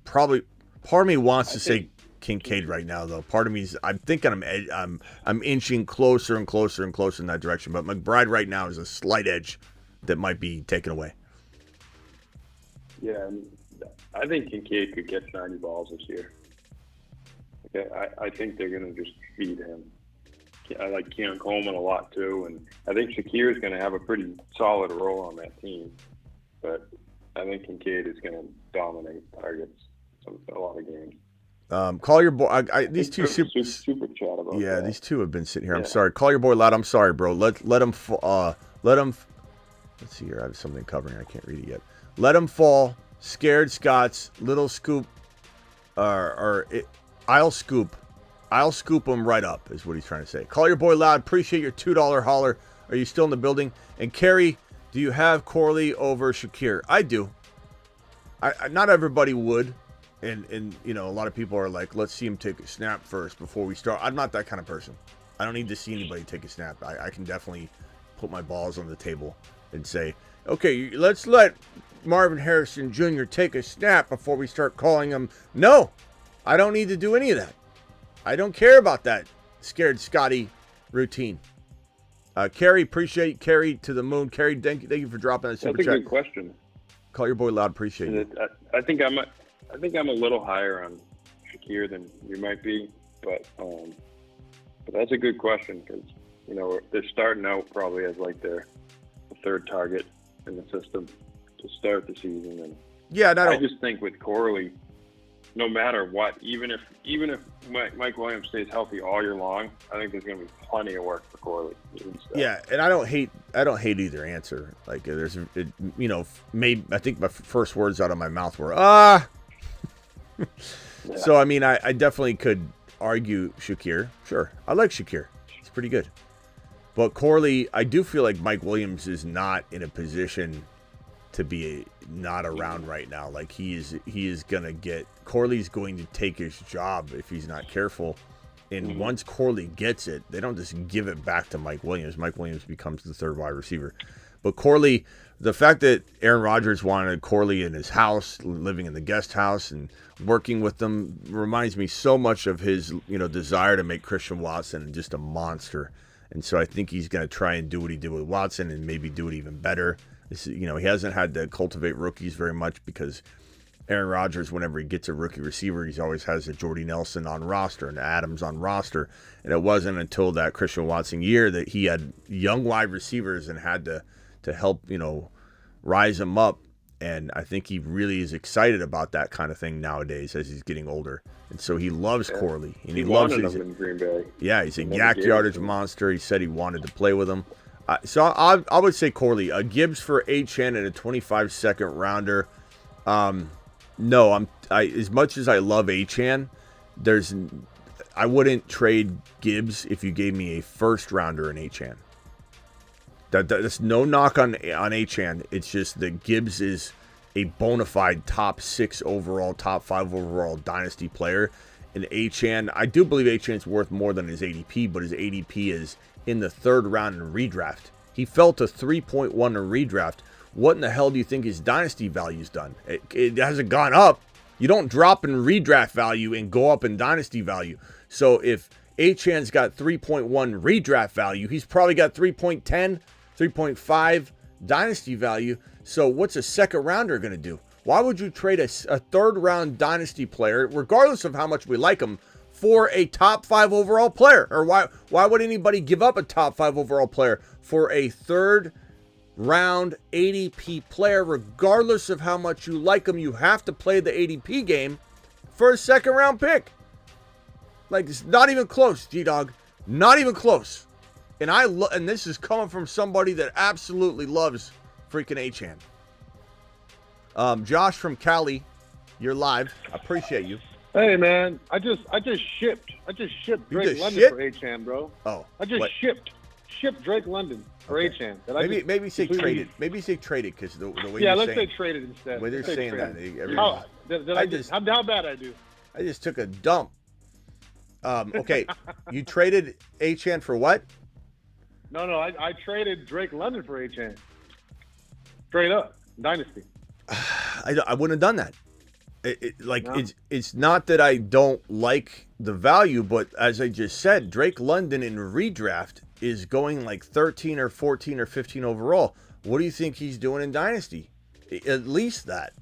Probably, part of me wants to say Kincaid right now, though. Part of me is, I'm thinking I'm inching closer and closer and closer in that direction. But McBride right now is a slight edge that might be taken away. Yeah, I think Kincaid could catch 90 balls this year. Okay, I think they're going to just feed him. I like Keon Coleman a lot too, and I think Shakir is going to have a pretty solid role on that team. But I think Kincaid is going to dominate targets a lot of games. Call your boy. These two super chat about that. These two have been sitting here. I'm sorry. Call your boy loud. I'm sorry, bro. Let him let him. Let's see here. I have something covering. I can't read it yet. Let him fall. Scared Scots. Little scoop. I'll scoop him right up. Is what he's trying to say. Call your boy loud. Appreciate your $2 holler. Are you still in the building? And Kerry, do you have Corley over Shakir? I do. I not everybody would. And you know, a lot of people are like, let's see him take a snap first before we start. I'm not that kind of person. I don't need to see anybody take a snap. I can definitely put my balls on the table and say, okay, let's let Marvin Harrison Jr. take a snap before we start calling him. No, I don't need to do any of that. I don't care about that scared Scotty routine. Kerry, appreciate Kerry to the moon. Kerry, thank you for dropping that super chat. That's a good question. Call your boy loud. Appreciate it. I think I'm a little higher on Shakir than you might be, but that's a good question because you know they're starting out probably as like their third target in the system to start the season, and I just think with Corley, no matter what, even if Mike Williams stays healthy all year long, I think there's going to be plenty of work for Corley. Yeah, and I don't hate either answer. Like I think my first words out of my mouth were Yeah. So, I mean, I definitely could argue Shakir. Sure. I like Shakir. He's pretty good. But Corley, I do feel like Mike Williams is not in a position to be not around right now. Like, he is going to get – Corley's going to take his job if he's not careful. And once Corley gets it, they don't just give it back to Mike Williams. Mike Williams becomes the third wide receiver. But Corley – the fact that Aaron Rodgers wanted Corley in his house, living in the guest house and working with them reminds me so much of his, desire to make Christian Watson just a monster. And so I think he's going to try and do what he did with Watson and maybe do it even better. He hasn't had to cultivate rookies very much because Aaron Rodgers, whenever he gets a rookie receiver, he always has a Jordy Nelson on roster and Adams on roster. And it wasn't until that Christian Watson year that he had young wide receivers and had to help, rise him up. And I think he really is excited about that kind of thing nowadays as he's getting older. And so he loves Corley. And he loves him in Green Bay. Yeah, he's a yak yardage monster. He said he wanted to play with him. So I would say Corley. Gibbs for Achane and a 25-second rounder. No, as much as I love Achane, I wouldn't trade Gibbs if you gave me a first rounder in Achane. That's no knock on Achane. It's just that Gibbs is a bona fide top 6 overall, top 5 overall Dynasty player. And Achane, I do believe Achane's worth more than his ADP, but his ADP is in the third round in redraft. He fell to 3.1 in redraft. What in the hell do you think his Dynasty value's done? It hasn't gone up. You don't drop in redraft value and go up in Dynasty value. So if Achane's got 3.1 redraft value, he's probably got 3.10, 3.5 Dynasty value. So what's a second rounder going to do? Why would you trade a third round Dynasty player, regardless of how much we like him, for a top 5 overall player? Or why would anybody give up a top 5 overall player for a third round ADP player? Regardless of how much you like him, you have to play the ADP game for a second round pick. Like, it's not even close, G-Dog. Not even close. And and this is coming from somebody that absolutely loves freaking Achane. Josh from Cali, you're live. I appreciate you. Hey man, I just shipped Drake London for Achane, bro. Oh, I just shipped Drake London for Achane. Maybe say traded. Maybe say traded because the way yeah, let's say traded instead. The way they're saying that. How bad I do? I just took a dump. Okay, you traded Achane for what? No, I traded Drake London for Achane. Straight up, Dynasty. I wouldn't have done that. It's not that I don't like the value, but as I just said, Drake London in redraft is going like 13 or 14 or 15 overall. What do you think he's doing in Dynasty? At least that.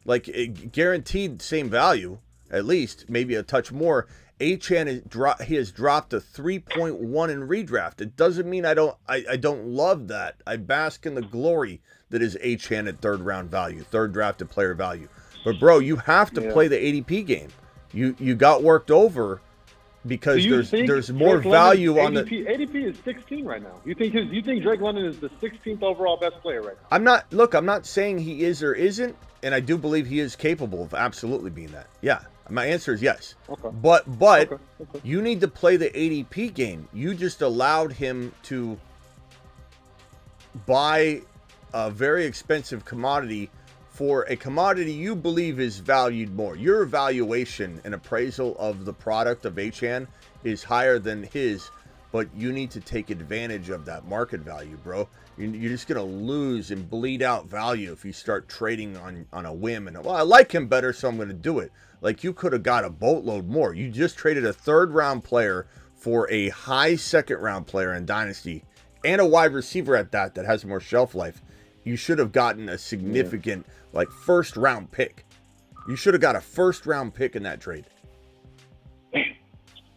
Like, guaranteed same value, at least, maybe a touch more. Achane he has dropped a 3.1 in redraft. It doesn't mean I don't love that. I bask in the glory that is Achane at third round value, third drafted player value. But bro, you have to play the ADP game. You got worked over because there's more value on the ADP is 16 right now. You think Drake London is the 16th overall best player right now? I'm not saying he is or isn't, and I do believe he is capable of absolutely being that. Yeah. My answer is yes. Okay. But you need to play the ADP game. You just allowed him to buy a very expensive commodity for a commodity you believe is valued more. Your evaluation and appraisal of the product of Achane is higher than his, but you need to take advantage of that market value, bro. You're just going to lose and bleed out value if you start trading on a whim. And, well, I like him better, so I'm going to do it. Like, you could have got a boatload more. You just traded a third-round player for a high second-round player in Dynasty and a wide receiver at that has more shelf life. You should have gotten a significant, first-round pick. You should have got a first-round pick in that trade. Yep,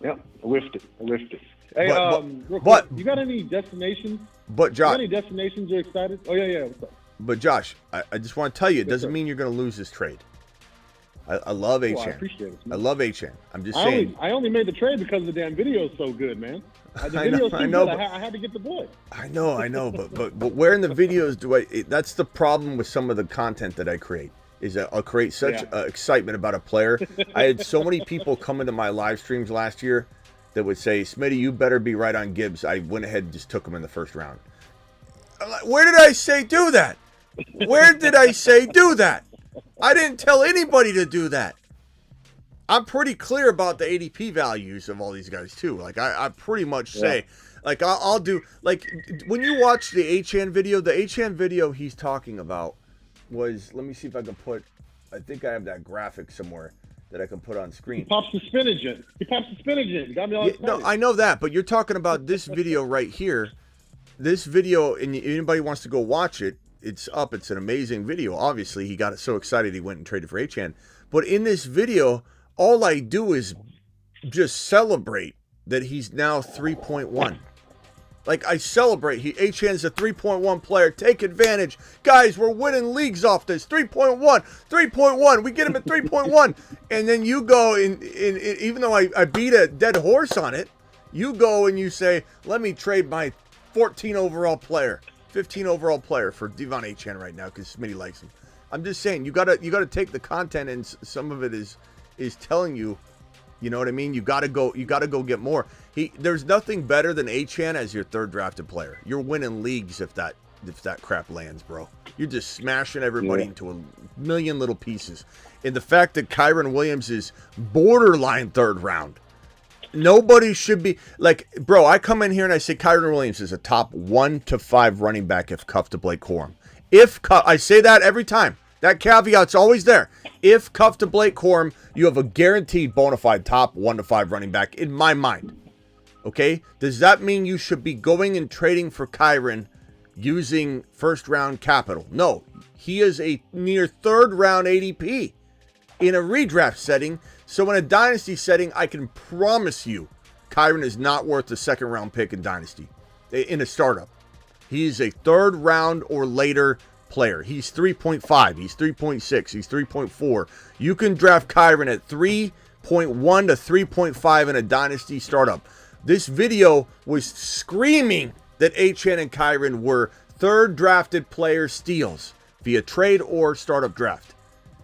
I whiffed it. Hey, real quick, you got any destinations? But Josh, you got any destinations you're excited? Oh yeah. What's up? But Josh, I just want to tell you, it doesn't mean you're going to lose this trade. I love Achane. I appreciate it, man. I love Achane. I'm just saying. I only made the trade because the damn video is so good, man. The video's so good. I had to get the boy. I know, but where in the videos do I? That's the problem with some of the content that I create. Is that I'll create such excitement about a player. I had so many people come into my live streams last year that would say, Smitty, you better be right on Gibbs. I went ahead and just took him in the first round. I'm like, where did I say do that? Where did I say do that? I didn't tell anybody to do that. I'm pretty clear about the ADP values of all these guys too. Like I pretty much say, like I'll do, like when you watch the Achane video he's talking about was, let me see if I can put, I think I have that graphic somewhere that I can put on screen. He pops the spinach in. You got me all excited. No, I know that, but you're talking about this video right here. This video, and anybody wants to go watch it, it's up. It's an amazing video. Obviously, he got so excited he went and traded for Achane. But in this video, all I do is just celebrate that he's now 3.1. Like, I celebrate. Achane's a 3.1 player. Take advantage. Guys, we're winning leagues off this. 3.1. We get him at 3.1. And then you go, and even though I beat a dead horse on it, you go and you say, let me trade my 15 overall player for Devon Achane right now because Smitty likes him. I'm just saying, you gotta take the content, and some of it is telling you, you know what I mean? You gotta go get more. There's nothing better than Achane as your third drafted player. You're winning leagues if that crap lands, bro. You're just smashing everybody into a million little pieces. And the fact that Kyren Williams is borderline third round, nobody should be like, bro. I come in here and I say Kyren Williams is a top 1 to 5 running back if cuffed to Blake Corum. I say that every time. That caveat's always there. If cuffed to Blake Corum, you have a guaranteed bona fide top 1 to 5 running back in my mind. Okay? Does that mean you should be going and trading for Kyren using first round capital? No. He is a near third round ADP in a redraft setting. So in a dynasty setting, I can promise you Kyren is not worth the second round pick in dynasty in a startup. He's a third round or later player. He's 3.5. He's 3.6. He's 3.4. You can draft Kyren at 3.1 to 3.5 in a dynasty startup. This video was screaming that Achane and Kyren were third drafted player steals via trade or startup draft.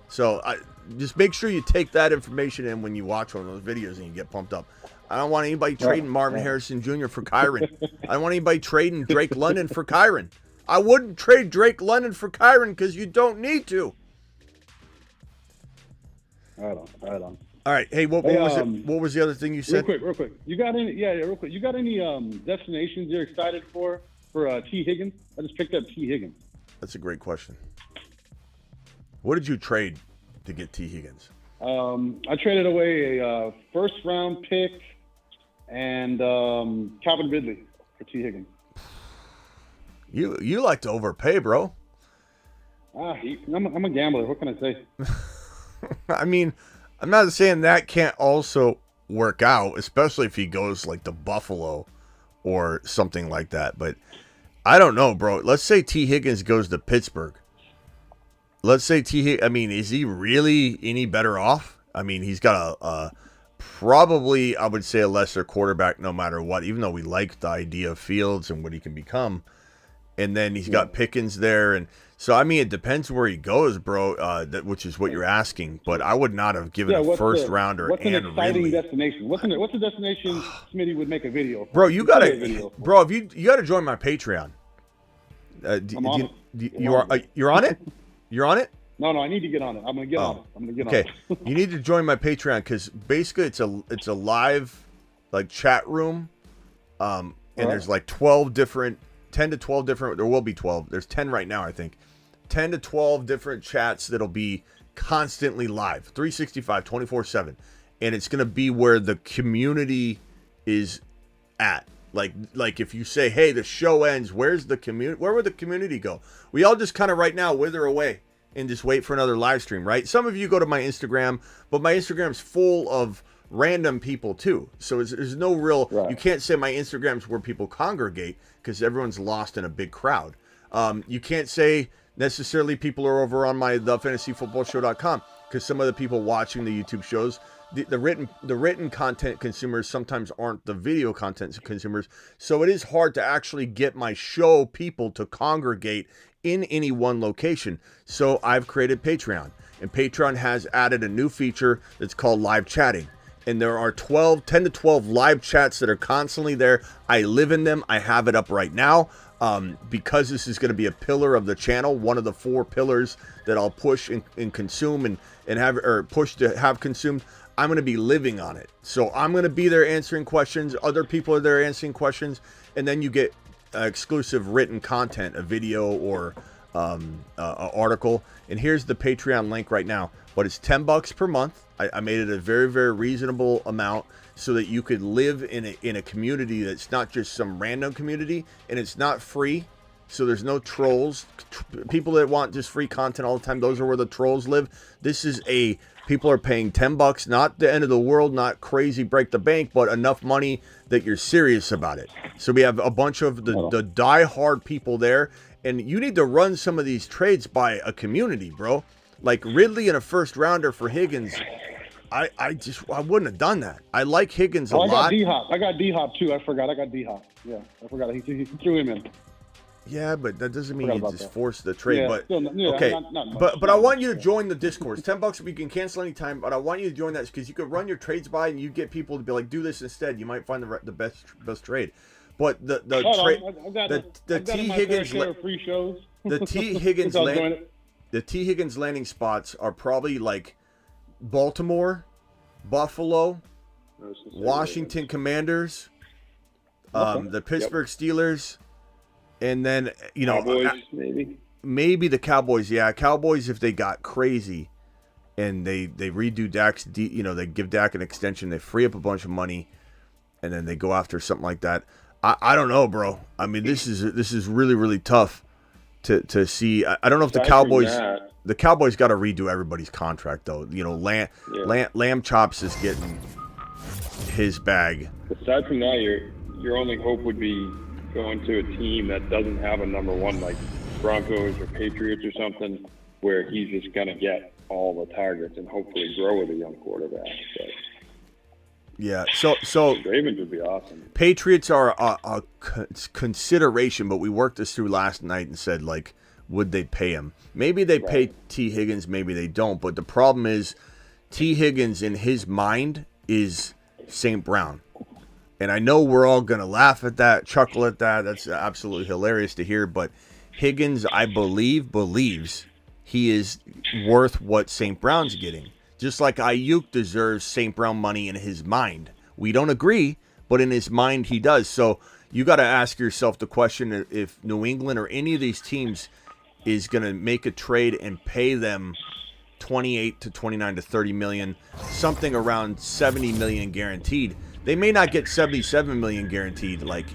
So just make sure you take that information in when you watch one of those videos and you get pumped up. I don't want anybody trading Marvin Harrison Jr. for Kyren. I don't want anybody trading Drake London for Kyren. I wouldn't trade Drake London for Kyren because you don't need to. Right on. All right. Hey, what was it? What was the other thing you said? Real quick. You got any? Real quick. You got any destinations you're excited for T. Higgins? I just picked up T. Higgins. That's a great question. What did you trade to get T. Higgins? I traded away a first round pick and Calvin Ridley for T. Higgins. You like to overpay, bro. I'm a gambler. What can I say? I mean, I'm not saying that can't also work out, especially if he goes like to Buffalo or something like that. But I don't know, bro. Let's say T. Higgins goes to Pittsburgh. Let's say I mean, is he really any better off? I mean, he's got a probably, I would say, a lesser quarterback no matter what, even though we like the idea of Fields and what he can become. And then he's got Pickens there. And so, I mean, it depends where he goes, bro, which is what you're asking. But I would not have given a first rounder. What's an and exciting Ridley. Destination? What's the destination Smitty would make a video for? Bro, you got to join my Patreon. I'm on it. You're on it? You're on it? No, I need to get on it. I'm gonna get on it. Okay, you need to join my Patreon because basically it's a live like chat room, and there's like 10 to 12 different. There will be 12. There's 10 right now, I think. 10 to 12 different chats that'll be constantly live, 365, 24/7, and it's gonna be where the community is at. Like if you say, hey, the show ends, where's the community? Where would the community go? We all just kind of right now wither away and just wait for another live stream, right? Some of you go to my Instagram, but my Instagram's full of random people too. So there's no real, you can't say my Instagram's where people congregate because everyone's lost in a big crowd. You can't say necessarily people are over on my thefantasyfootballshow.com because some of the people watching the YouTube shows, the written content consumers sometimes aren't the video content consumers. So it is hard to actually get my show people to congregate in any one location. So I've created Patreon, and Patreon has added a new feature that's called live chatting. And there are 10 to 12 live chats that are constantly there. I live in them. I have it up right now. Because this is going to be a pillar of the channel, one of the 4 pillars that I'll push and consume and have, or push to have consumed, I'm going to be living on it. So I'm going to be there answering questions. Other people are there answering questions. And then you get exclusive written content, a video or an article. And here's the Patreon link right now. But it's $10 per month. I made it a very, very reasonable amount so that you could live in a community that's not just some random community, and it's not free. So there's no trolls. People that want just free content all the time, those are where the trolls live. This is people are paying $10, not the end of the world, not crazy break the bank, but enough money that you're serious about it. So we have a bunch of the die-hard people there, and you need to run some of these trades by a community, bro. Like Ridley and a first rounder for Higgins. I wouldn't have done that. I like Higgins a lot. I got D-Hop too. I forgot. I got D-Hop. Yeah, I forgot. He threw him in. Yeah, but that doesn't mean you just force the trade. Yeah, but okay, but I want you to join the Discord. It's $10 we can cancel anytime. But I want you to join that because you could run your trades by and you get people to be like, do this instead. You might find the best trade. But the T Higgins free shows. The T Higgins landing spots are probably like Baltimore, Buffalo, Washington Commanders, the Pittsburgh Steelers, and then Cowboys, maybe the Cowboys. Yeah, Cowboys if they got crazy and they redo Dak's, they give Dak an extension, they free up a bunch of money, and then they go after something like that. I don't know, bro. I mean, this is really, really tough to see. I don't know if the Cowboys got to redo everybody's contract though. Lamb Chops is getting his bag. Aside from that, your only hope would be going to a team that doesn't have a number one, like Broncos or Patriots or something, where he's just gonna get all the targets and hopefully grow with a young quarterback. But yeah, so Ravens would be awesome. Patriots are a consideration, but we worked this through last night and said, like, would they pay him? Maybe they pay T. Higgins, maybe they don't. But the problem is T. Higgins in his mind is St. Brown. And I know we're all going to laugh at that, chuckle at that. That's absolutely hilarious to hear. But Higgins, I believes he is worth what St. Brown's getting. Just like Ayuk deserves St. Brown money in his mind. We don't agree, but in his mind he does. So you got to ask yourself the question if New England or any of these teams is going to make a trade and pay them 28 to 29 to 30 million, something around 70 million guaranteed. They may not get 77 million guaranteed like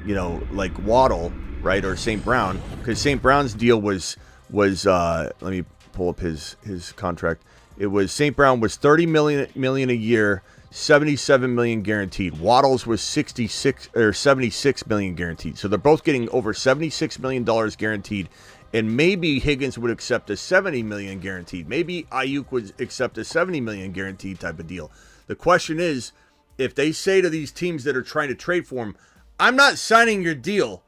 Waddle, right, or St. Brown, because St. Brown's deal was let me pull up his contract. It was St. Brown was 30 million a year, $77 million guaranteed. Waddle's was 66 or $76 million guaranteed. So they're both getting over $76 million guaranteed. And maybe Higgins would accept a $70 million guaranteed. Maybe Ayuk would accept a $70 million guaranteed type of deal. The question is, if they say to these teams that are trying to trade for him, I'm not signing your deal.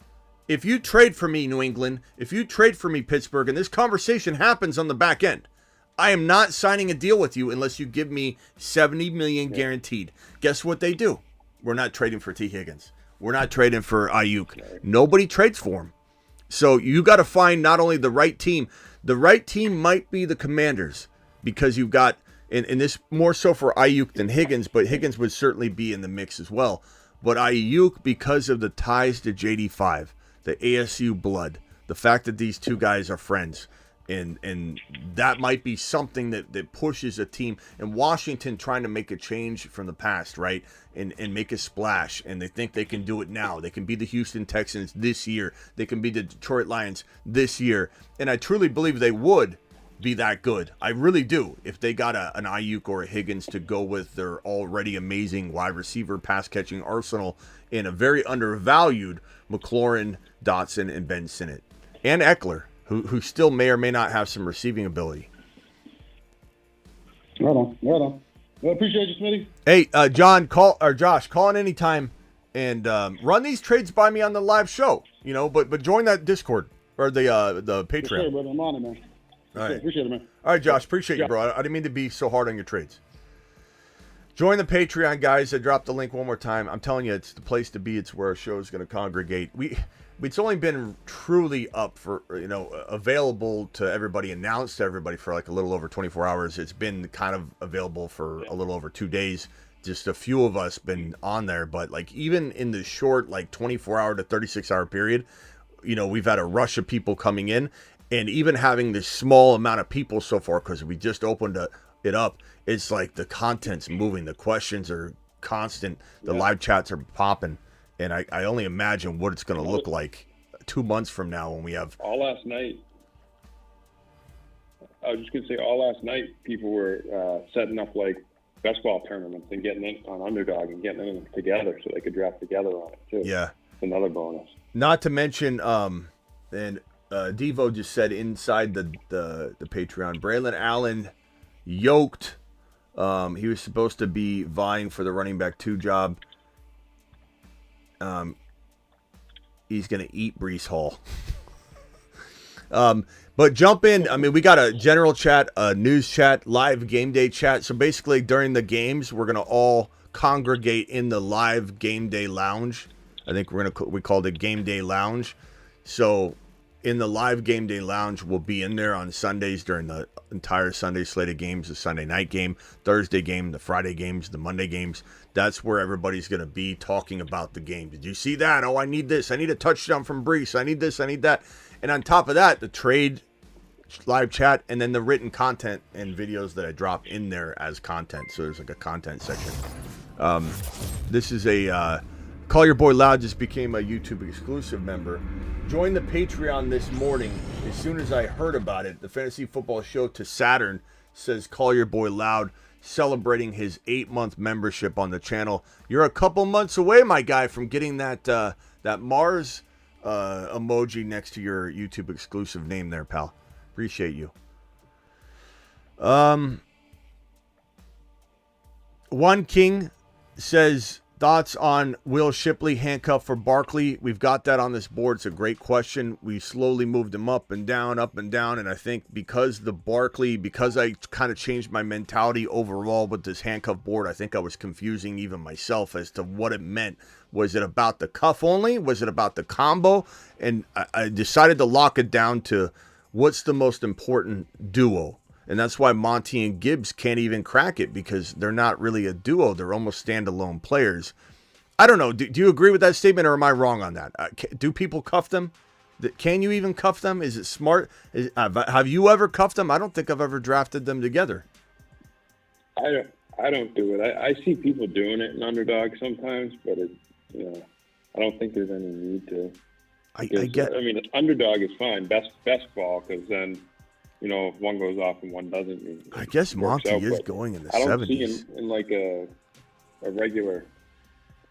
If you trade for me, New England, if you trade for me, Pittsburgh, and this conversation happens on the back end, I am not signing a deal with you unless you give me $70 million guaranteed. Guess what they do? We're not trading for T. Higgins. We're not trading for Ayuk. Nobody trades for him. So you got to find not only the right team. The right team might be the Commanders because you've got, and this more so for Ayuk than Higgins, but Higgins would certainly be in the mix as well. But Ayuk, because of the ties to JD5, the ASU blood, the fact that these two guys are friends, and that might be something that pushes a team. And Washington trying to make a change from the past, right? And make a splash. And they think they can do it now. They can be the Houston Texans this year. They can be the Detroit Lions this year. And I truly believe they would be that good. I really do. If they got an Ayuk or a Higgins to go with their already amazing wide receiver pass catching arsenal in a very undervalued McLaurin, Dotson, and Ben Sinnott. And Eckler, who still may or may not have some receiving ability. Right on. Well, appreciate you, Smitty. Hey, Josh, call in anytime and run these trades by me on the live show. But join that Discord or the Patreon. Sure, brother. I'm on it, man. All right. Appreciate it, man. All right, Josh, appreciate you, bro. I didn't mean to be so hard on your trades. Join the Patreon, guys. I dropped the link one more time. I'm telling you, it's the place to be. It's where our show is going to congregate. It's only been truly up for, available to everybody, announced to everybody for like a little over 24 hours. It's been kind of available for a little over 2 days. Just a few of us been on there, but like even in the short, like 24-hour to 36-hour period, we've had a rush of people coming in. And even having this small amount of people so far, because we just opened it up, it's like the content's moving. The questions are constant. The live chats are popping. And I only imagine what it's going to look like 2 months from now when we have... All last night, people were setting up like best ball tournaments and getting in on Underdog and getting them together so they could draft together on it too. Yeah. It's another bonus. Not to mention, Devo just said inside the Patreon, Braelon Allen yoked. He was supposed to be vying for the running back 2 job. He's going to eat Breece Hall. But jump in. I mean, we got a general chat, a news chat, live game day chat. So basically during the games, we're going to all congregate in the live game day lounge. I think we called it game day lounge. So in the live game day lounge, we'll be in there on Sundays during the entire Sunday slate of games, the Sunday night game, Thursday game, the Friday games, the Monday games. That's where everybody's going to be talking about the game. Did you see that? Oh, I need this. I need a touchdown from Breece. I need this. I need that. And on top of that, the trade live chat and then the written content and videos that I drop in there as content. So there's like a content section. This is a... Call Your Boy Loud just became a YouTube exclusive member. Joined the Patreon this morning. As soon as I heard about it, the Fantasy Football Show to Saturn says Call Your Boy Loud, celebrating his 8-month membership on the channel. You're a couple months away, my guy, from getting that Mars emoji next to your YouTube exclusive name there, pal. Appreciate you. One King says, thoughts on Will Shipley handcuff for Barkley? We've got that on this board. It's a great question. We slowly moved him up and down. And I think because I kind of changed my mentality overall with this handcuff board, I think I was confusing even myself as to what it meant. Was it about the cuff only? Was it about the combo? And I decided to lock it down to what's the most important duo. And that's why Monty and Gibbs can't even crack it, because they're not really a duo. They're almost standalone players. I don't know. Do you agree with that statement, or am I wrong on that? Do people cuff them? Can you even cuff them? Is it smart? Have you ever cuffed them? I don't think I've ever drafted them together. I don't do it. I see people doing it in Underdog sometimes, but I don't think there's any need to. I mean, Underdog is fine. Best ball, because then, if one goes off and one doesn't. I guess Monty is going in the 70s. I don't see in like a a regular.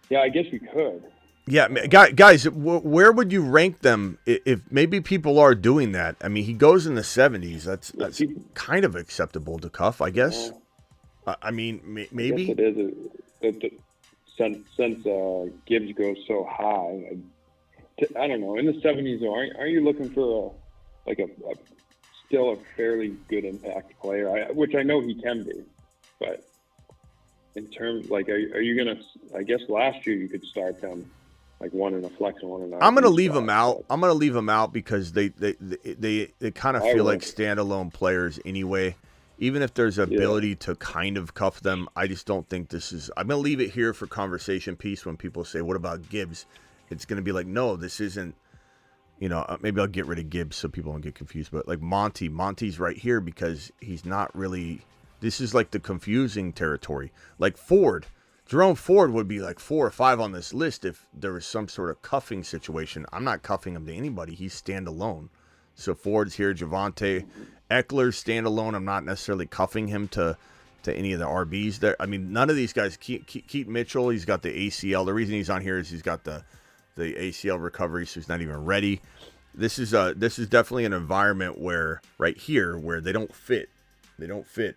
Yeah, I guess we could. Yeah, guys, where would you rank them if maybe people are doing that? I mean, he goes in the 70s. That's kind of acceptable to cuff, I guess. I mean, maybe. I guess it is. Since Gibbs goes so high, I don't know. In the 70s, though, aren't you looking for still a fairly good impact player? Which I know he can be, but in terms are you gonna? I guess last year you could start them like one in a flex and one in a. I'm gonna leave them out. I'm gonna leave them out because they kind of feel like standalone players anyway. Even if there's ability to kind of cuff them, I just don't think this is. I'm gonna leave it here for conversation piece. When people say, "What about Gibbs?" It's gonna be like, "No, this isn't." Maybe I'll get rid of Gibbs so people don't get confused. But like Monty's right here because he's not really. This is like the confusing territory. Like Jerome Ford would be like 4 or 5 on this list if there was some sort of cuffing situation. I'm not cuffing him to anybody. He's standalone. So Ford's here, Javonte. Eckler's standalone. I'm not necessarily cuffing him to any of the RBs there. I mean, none of these guys. Keaton Mitchell, he's got the ACL. The reason he's on here is he's got the ACL recovery, so he's not even ready. This is definitely an environment where right here where they don't fit. They don't fit.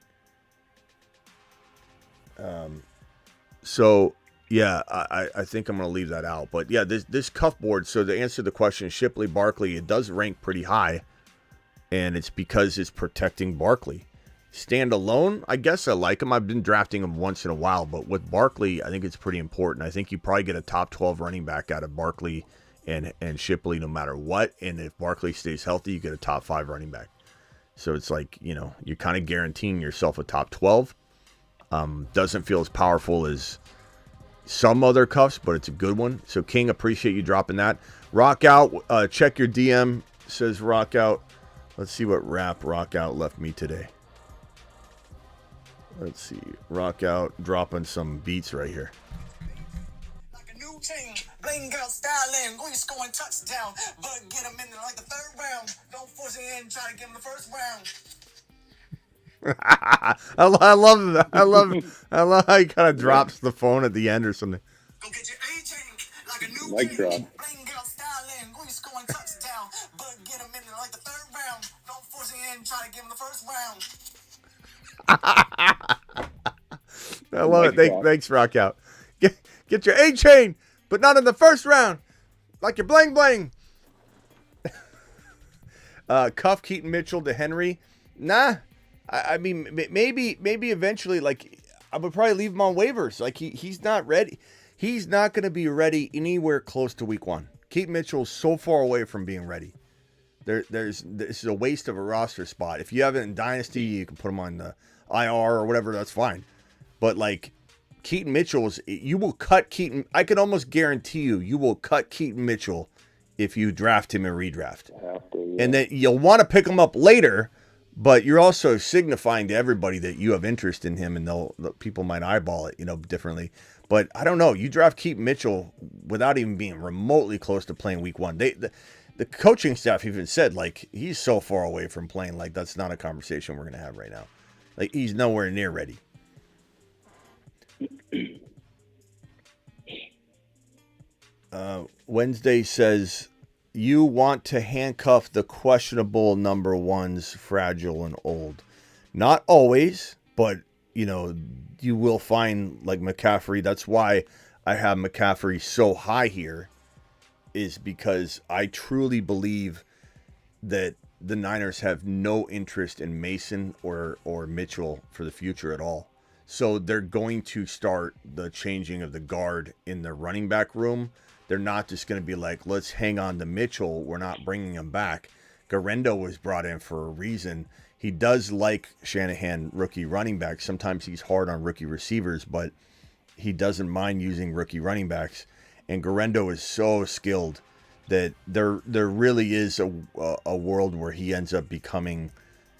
So yeah, I think I'm going to leave that out. But yeah, this cuff board. So to answer the question, Shipley, Barkley, it does rank pretty high. And it's because it's protecting Barkley. Standalone, I guess I like him. I've been drafting him once in a while, but with Barkley, I think it's pretty important. I think you probably get a top 12 running back out of Barkley and Shipley no matter what. And if Barkley stays healthy, you get a top 5 running back. So it's like, you're kind of guaranteeing yourself a top 12. Doesn't feel as powerful as some other cuffs, but it's a good one. So King, appreciate you dropping that. Rock Out, check your DM, says Rock Out. Let's see what rap Rock Out left me today. Let's see. Rock Out dropping some beats right here. Like a new team, bling girl styling, going scoring touchdown, but get him in there like the 3rd round. Don't force it in, try to get him the 1st round. I love that. I love how he kind of drops the phone at the end or something. Go get your A-tank, like a new Mic team, drop. bling girl styling, going scoring touchdown, but get him in there like the 3rd round. Don't force it in, try to get him the 1st round. I love it. Thanks, Rock Out. Get your A-chain, but not in the 1st round. Like your bling bling. Cuff Keaton Mitchell to Henry. Nah. I mean, maybe eventually, like, I would probably leave him on waivers. Like, he's not ready. He's not going to be ready anywhere close to week 1. Keaton Mitchell's so far away from being ready. This is a waste of a roster spot. If you have it in Dynasty, you can put him on the IR or whatever. That's fine. But like Keaton Mitchell's, you will cut Keaton. I can almost guarantee you will cut Keaton Mitchell if you draft him in redraft. And then you'll want to pick him up later, but you're also signifying to everybody that you have interest in him, and people might eyeball it, differently. But I don't know. You draft Keaton Mitchell without even being remotely close to playing week 1. The coaching staff even said, like, he's so far away from playing. Like, that's not a conversation we're going to have right now. Like, he's nowhere near ready. Wednesday says, you want to handcuff the questionable number 1s, fragile and old. Not always, but, you will find, like, McCaffrey. That's why I have McCaffrey so high here, is because I truly believe that the Niners have no interest in Mason or Mitchell for the future at all. So they're going to start the changing of the guard in the running back room. They're not just going to be like, let's hang on to Mitchell. We're not bringing him back. Garendo was brought in for a reason. He does like Shanahan rookie running backs. Sometimes he's hard on rookie receivers, but he doesn't mind using rookie running backs. And Garendo is so skilled that there really is a world where he ends up becoming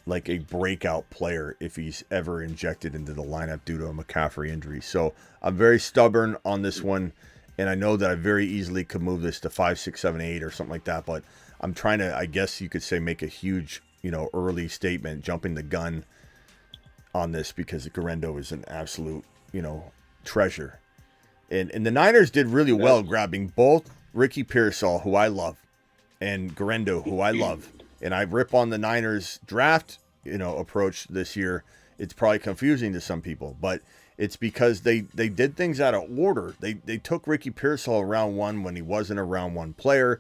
like a breakout player if he's ever injected into the lineup due to a McCaffrey injury. So I'm very stubborn on this one, and I know that I very easily could move this to 5, 6, 7, 8 or something like that, but I'm trying to, I guess you could say, make a huge, early statement, jumping the gun on this, because Garendo is an absolute, treasure And the Niners did really well grabbing both Ricky Pearsall, who I love, and Guerendo, who I love. And I rip on the Niners draft, approach this year. It's probably confusing to some people, but it's because they did things out of order. They took Ricky Pearsall round 1 when he wasn't a round 1 player.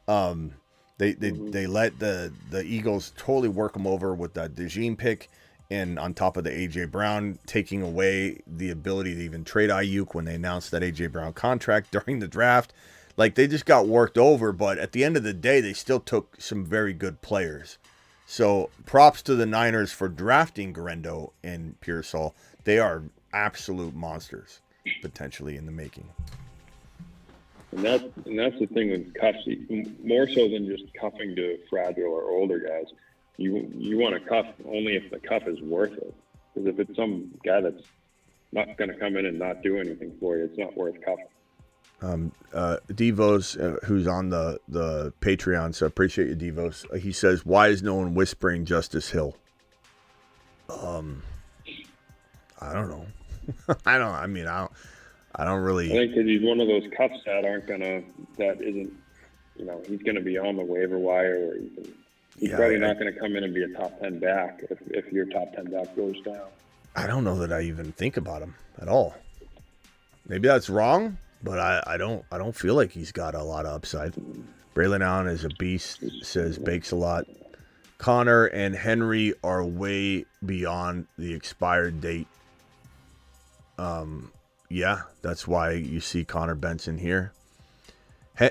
They let the Eagles totally work him over with that DeJean pick, and on top of the A.J. Brown, taking away the ability to even trade Ayuk when they announced that A.J. Brown contract during the draft. Like, they just got worked over, but at the end of the day, they still took some very good players. So props to the Niners for drafting Guerendo and Pearsall. They are absolute monsters, potentially, in the making. And that's the thing with cuffs. More so than just cuffing to fragile or older guys. You want to cuff only if the cuff is worth it. Because if it's some guy that's not going to come in and not do anything for you, it's not worth cuffing. Devos, who's on the Patreon, so I appreciate you, Devos. He says, "Why is no one whispering Justice Hill?" I don't know. I don't really. I think because he's one of those cuffs that isn't, he's going to be on the waiver wire. Or he's probably not going to come in and be a top 10 back if your top 10 back goes down. I don't know that I even think about him at all. Maybe that's wrong, but I don't feel like he's got a lot of upside. Braelon Allen is a beast, says bakes a lot. Connor and Henry are way beyond the expired date. Yeah, that's why you see Connor Benson here.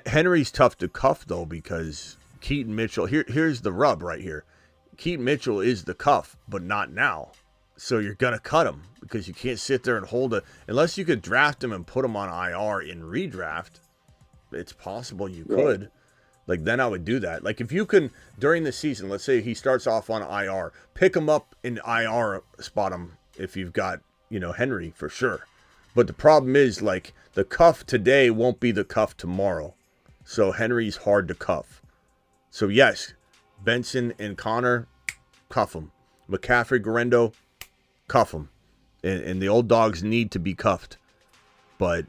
Henry's tough to cuff, though, because Keaton Mitchell, here's the rub right here. Keaton Mitchell is the cuff, but not now. So you're going to cut him because you can't sit there and hold it. Unless you could draft him and put him on IR in redraft, it's possible you could. Like, then I would do that. Like, if you can, during the season, let's say he starts off on IR, pick him up in IR, spot him if you've got, Henry for sure. But the problem is, like, the cuff today won't be the cuff tomorrow. So Henry's hard to cuff. So, yes, Benson and Connor, cuff them. McCaffrey, Guerendo, cuff them. And the old dogs need to be cuffed. But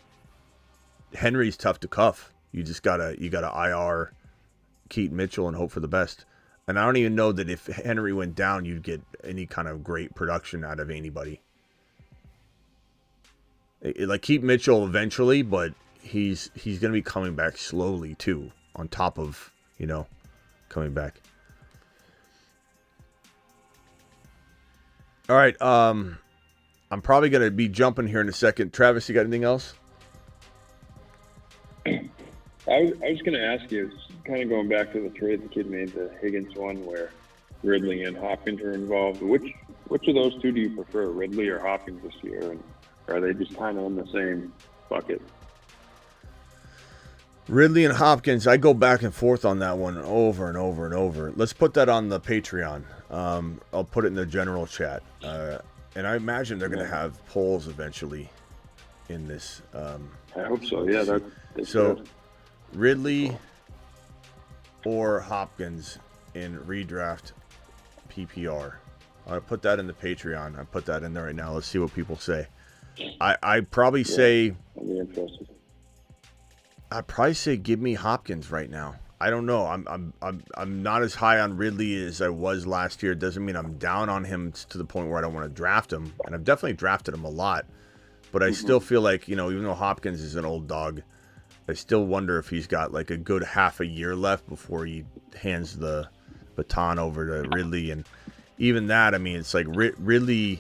Henry's tough to cuff. You gotta IR Keaton Mitchell and hope for the best. And I don't even know that if Henry went down, you'd get any kind of great production out of anybody. Like Keaton Mitchell eventually, but he's going to be coming back slowly too, on top of, coming back. All right, I'm probably going to be jumping here in a second. Travis, you got anything else? I was going to ask you, kind of going back to the trade the kid made, the Higgins one, where Ridley and Hopkins are involved. Which of those two do you prefer, Ridley or Hopkins this year? And are they just kind of in the same bucket? Ridley and Hopkins, I go back and forth on that one over and over and over. Let's put that on the Patreon. I'll put it in the general chat. And I imagine they're going to have polls eventually in this. I hope so. Yeah, that's so good. Ridley or Hopkins in redraft PPR. I'll put that in the Patreon. I put that in there right now. Let's see what people say. I'd probably say give me Hopkins right now. I don't know. I'm not as high on Ridley as I was last year. It doesn't mean I'm down on him to the point where I don't want to draft him. And I've definitely drafted him a lot. But I still feel like, even though Hopkins is an old dog, I still wonder if he's got like a good half a year left before he hands the baton over to Ridley. And even that, it's like Ridley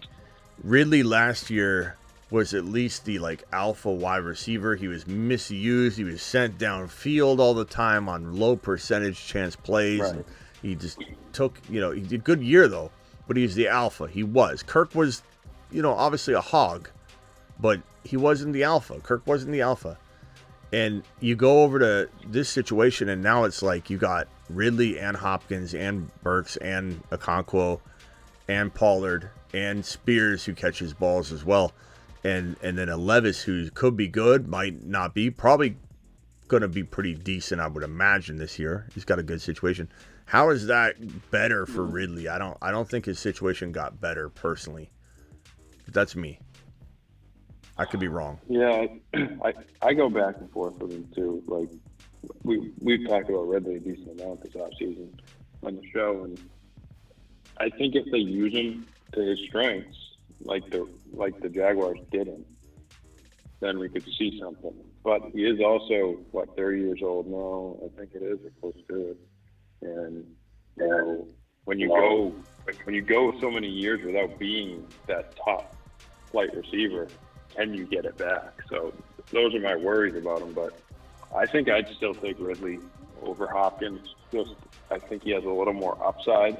last year was at least the like alpha wide receiver. He was misused. He was sent downfield all the time on low percentage chance plays. Right. He just took, he did a good year though, but he's the alpha. He was. Kirk was, obviously a hog, but he wasn't the alpha. Kirk wasn't the alpha. And you go over to this situation, and now it's like you got Ridley and Hopkins and Burks and Okonkwo and Pollard and Spears who catches balls as well. And then a Levis who could be good, might not be, probably going to be pretty decent, I would imagine, this year. He's got a good situation. How is that better for Ridley? I don't think his situation got better personally. But that's me. I could be wrong. Yeah, I go back and forth with him too. Like we've talked about Ridley a decent amount this offseason on the show, and I think if they use him to his strengths, like the Jaguars didn't, then we could see something. But he is also 30 years old now. I think it is, or close to it. And when you go so many years without being that top flight receiver, can you get it back? So those are my worries about him. But I think I'd still take Ridley over Hopkins. I think he has a little more upside,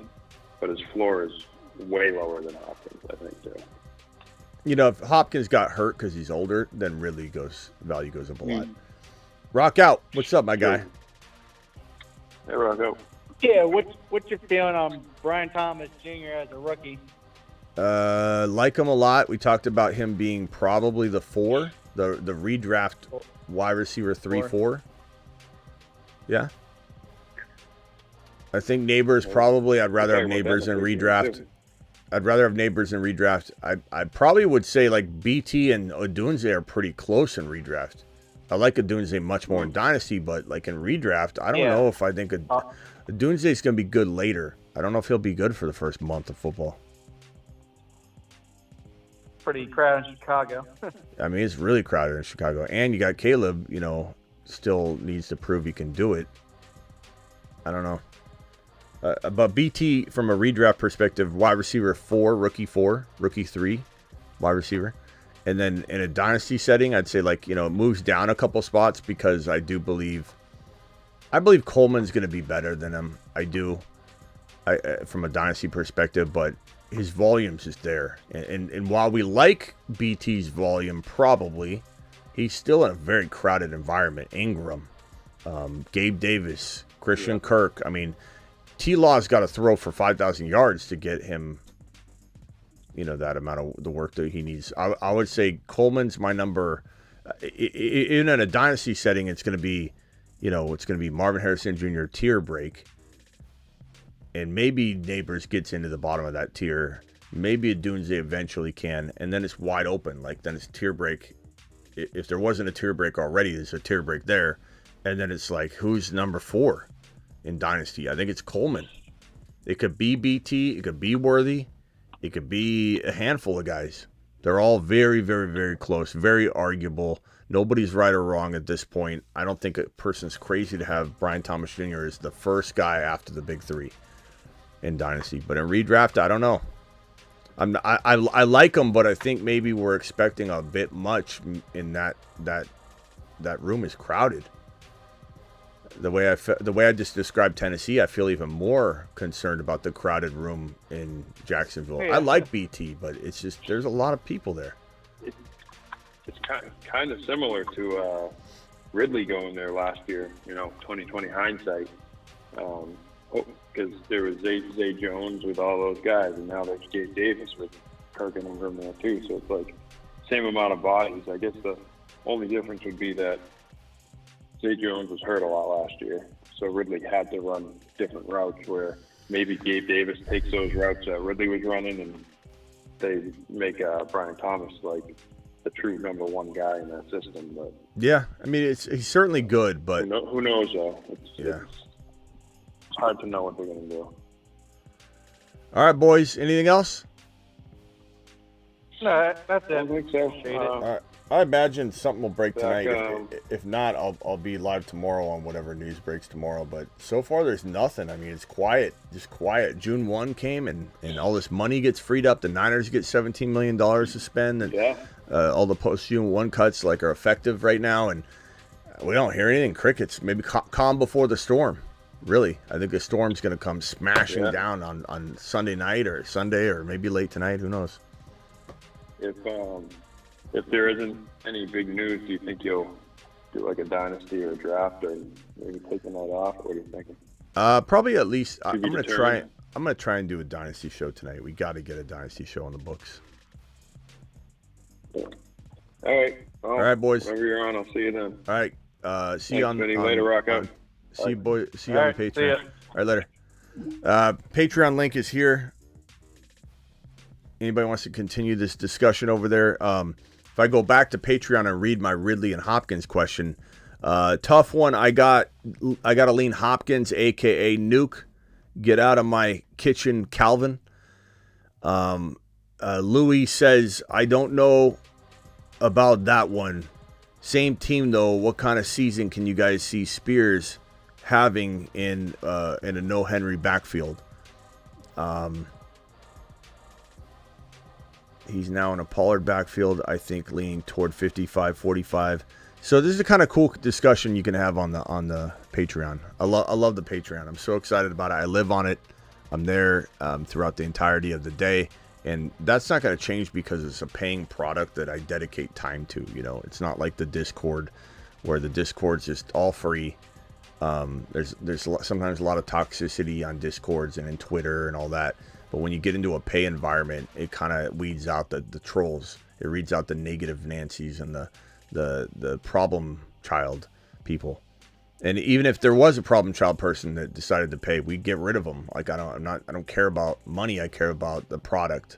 but his floor is way lower than Hopkins, I think, too. If Hopkins got hurt because he's older, then Ridley value goes up a lot. Rock out. What's up, my guy? Hey, Rock out. Yeah, what's your feeling on Brian Thomas Jr. as a rookie? Like him a lot. We talked about him being probably the 4, the redraft wide receiver 3-4. Yeah. I think Neighbors probably. I'd rather have Neighbors in redraft. I probably would say like BT and Odunze are pretty close in redraft. I like Odunze much more in Dynasty, but like in redraft, I don't know if I think Odunze is going to be good later. I don't know if he'll be good for the first month of football. Pretty crowded in Chicago. I mean, it's really crowded in Chicago. And you got Caleb, still needs to prove he can do it. I don't know. But BT, from a redraft perspective, wide receiver 4, rookie 3, wide receiver. And then in a dynasty setting, I'd say it moves down a couple spots because I believe Coleman's going to be better than him. I do, from a dynasty perspective, but his volume's just there. And while we like BT's volume, probably, he's still in a very crowded environment. Ingram, Gabe Davis, Christian Kirk. I mean, T-Law's got to throw for 5,000 yards to get him, that amount of the work that he needs. I would say Coleman's my number. In a dynasty setting, it's going to be, Marvin Harrison Jr. tier break. And maybe Neighbors gets into the bottom of that tier. Maybe Odunze eventually can. And then it's wide open. Then it's tier break. If there wasn't a tier break already, there's a tier break there. And then it's who's number 4? In Dynasty? I think it's Coleman. It could be BT. It could be Worthy. It could be a handful of guys. They're all very, very, very close. Very arguable. Nobody's right or wrong at this point. I don't think a person's crazy to have Brian Thomas Jr. as the first guy after the big 3 in Dynasty. But in redraft, I don't know. I like him, but I think maybe we're expecting a bit much in that room is crowded. The way I just described Tennessee, I feel even more concerned about the crowded room in Jacksonville. Yeah. I like BT, but it's just there's a lot of people there. It's kind of similar to Ridley going there last year. 2020 hindsight, because there was Zay Jones with all those guys, and now there's Gabe Davis with Kirk and Ingram there too. So it's same amount of bodies. I guess the only difference would be that Zay Jones was hurt a lot last year, so Ridley had to run different routes where maybe Gabe Davis takes those routes that Ridley was running and they make Brian Thomas the true number 1 guy in that system. But yeah, I mean, he's certainly good, but who knows though? It's hard to know what they're going to do. All right, boys. Anything else? No, that's it. I don't think so. All right. I imagine something will break tonight. If not, I'll be live tomorrow on whatever news breaks tomorrow. But so far, there's nothing. I mean, it's quiet, just quiet. June 1 came, and all this money gets freed up. The Niners get $17 million to spend, and all the post-June 1 cuts are effective right now, and we don't hear anything. Crickets. Maybe calm before the storm. Really, I think the storm's going to come smashing down on Sunday night or Sunday or maybe late tonight. Who knows? If there isn't any big news, do you think you'll do a dynasty or a draft, or maybe take a night off? What are you thinking? Probably at least. I'm gonna try. I'm gonna try and do a dynasty show tonight. We got to get a dynasty show on the books. Yeah. All right. Well, all right, boys. Whenever you're on, I'll see you then. All right. See you on later. Rock out. See you, boy. See you on the Patreon. All right, later. Patreon link is here. Anybody wants to continue this discussion over there? if I go back to Patreon and read my Ridley and Hopkins question, tough one. I got to lean Hopkins, aka Nuke. Get out of my kitchen, Calvin. Louis says, I don't know about that one. Same team though. What kind of season can you guys see Spears having in a no Henry backfield? He's now in a Pollard backfield, I think, leaning toward 55-45. So this is the kind of cool discussion you can have on the Patreon. I love the Patreon. I'm so excited about it. I live on it. I'm there throughout the entirety of the day. And that's not going to change because it's a paying product that I dedicate time to. You know, it's not like the Discord, where the Discord's just all free. There's sometimes a lot of toxicity on Discords and in Twitter and all that. But when you get into a pay environment, it kind of weeds out the trolls. It weeds out the negative Nancys and the problem child people. And even if there was a problem child person that decided to pay, we'd get rid of them. Like I don't care about money. I care about the product.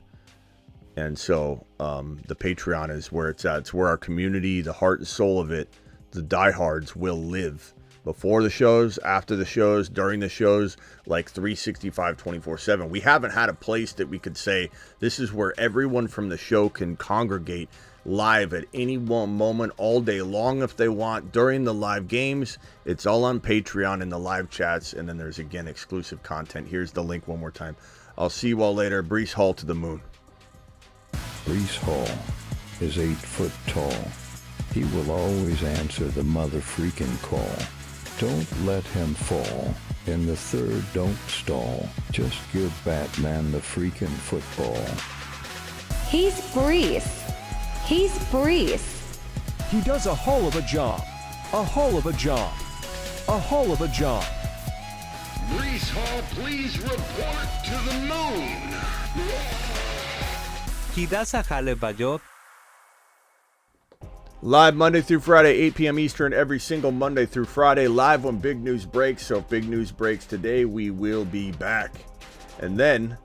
And so the Patreon is where it's at. It's where our community, the heart and soul of it, the diehards will live. Before the shows, after the shows, during the shows, like 365, 24/7. We haven't had a place that we could say, this is where everyone from the show can congregate live at any one moment, all day long if they want. During the live games, it's all on Patreon in the live chats, and then there's, again, exclusive content. Here's the link one more time. I'll see you all later. Breece Hall to the moon. Breece Hall is 8 foot tall. He will always answer the mother freaking call. Don't let him fall. In the third, don't stall. Just give Batman the freaking football. He's Breece. He's Breece. He does a hell of a job. A hell of a job. A hell of a job. Breece Hall, please report to the moon. He does a hell of a job. Live Monday through Friday, 8 p.m. Eastern, every single Monday through Friday, live when big news breaks. So if big news breaks today, we will be back. And then,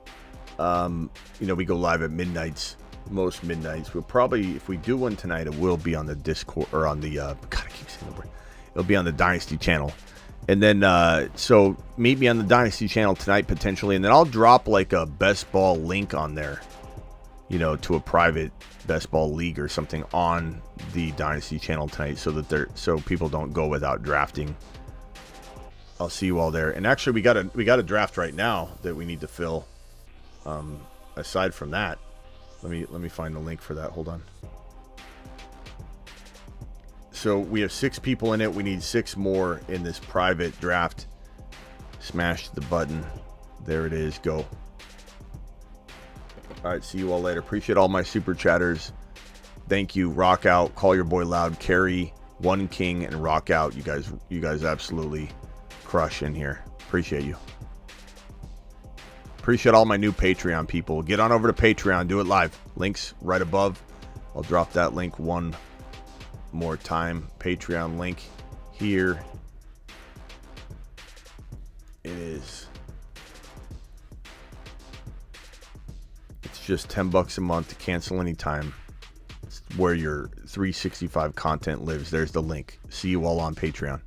we go live at midnights, most midnights. We'll probably, if we do one tonight, it will be on the Discord, or on the, God, I keep saying the word. It'll be on the Dynasty channel. And then, so meet me on the Dynasty channel tonight, potentially. And then I'll drop like a best ball link on there, to a private best ball league or something on the Dynasty channel tonight, so people don't go without drafting. I'll see you all there. And actually, we got a draft right now that we need to fill. Aside from that, let me find the link for that. Hold on. So we have 6 people in it. We need 6 more in this private draft. Smash the button. There it is. Go. All right, see you all later. Appreciate all my super chatters. Thank you. Rock out. Call your boy loud. Carry, One King, and rock out. You guys absolutely crush in here. Appreciate you. Appreciate all my new Patreon people. Get on over to Patreon. Do it live. Links right above. I'll drop that link one more time. Patreon link here. It is. It's just $10 a month to cancel anytime. It's where your 365 content lives. There's the link. See you all on Patreon.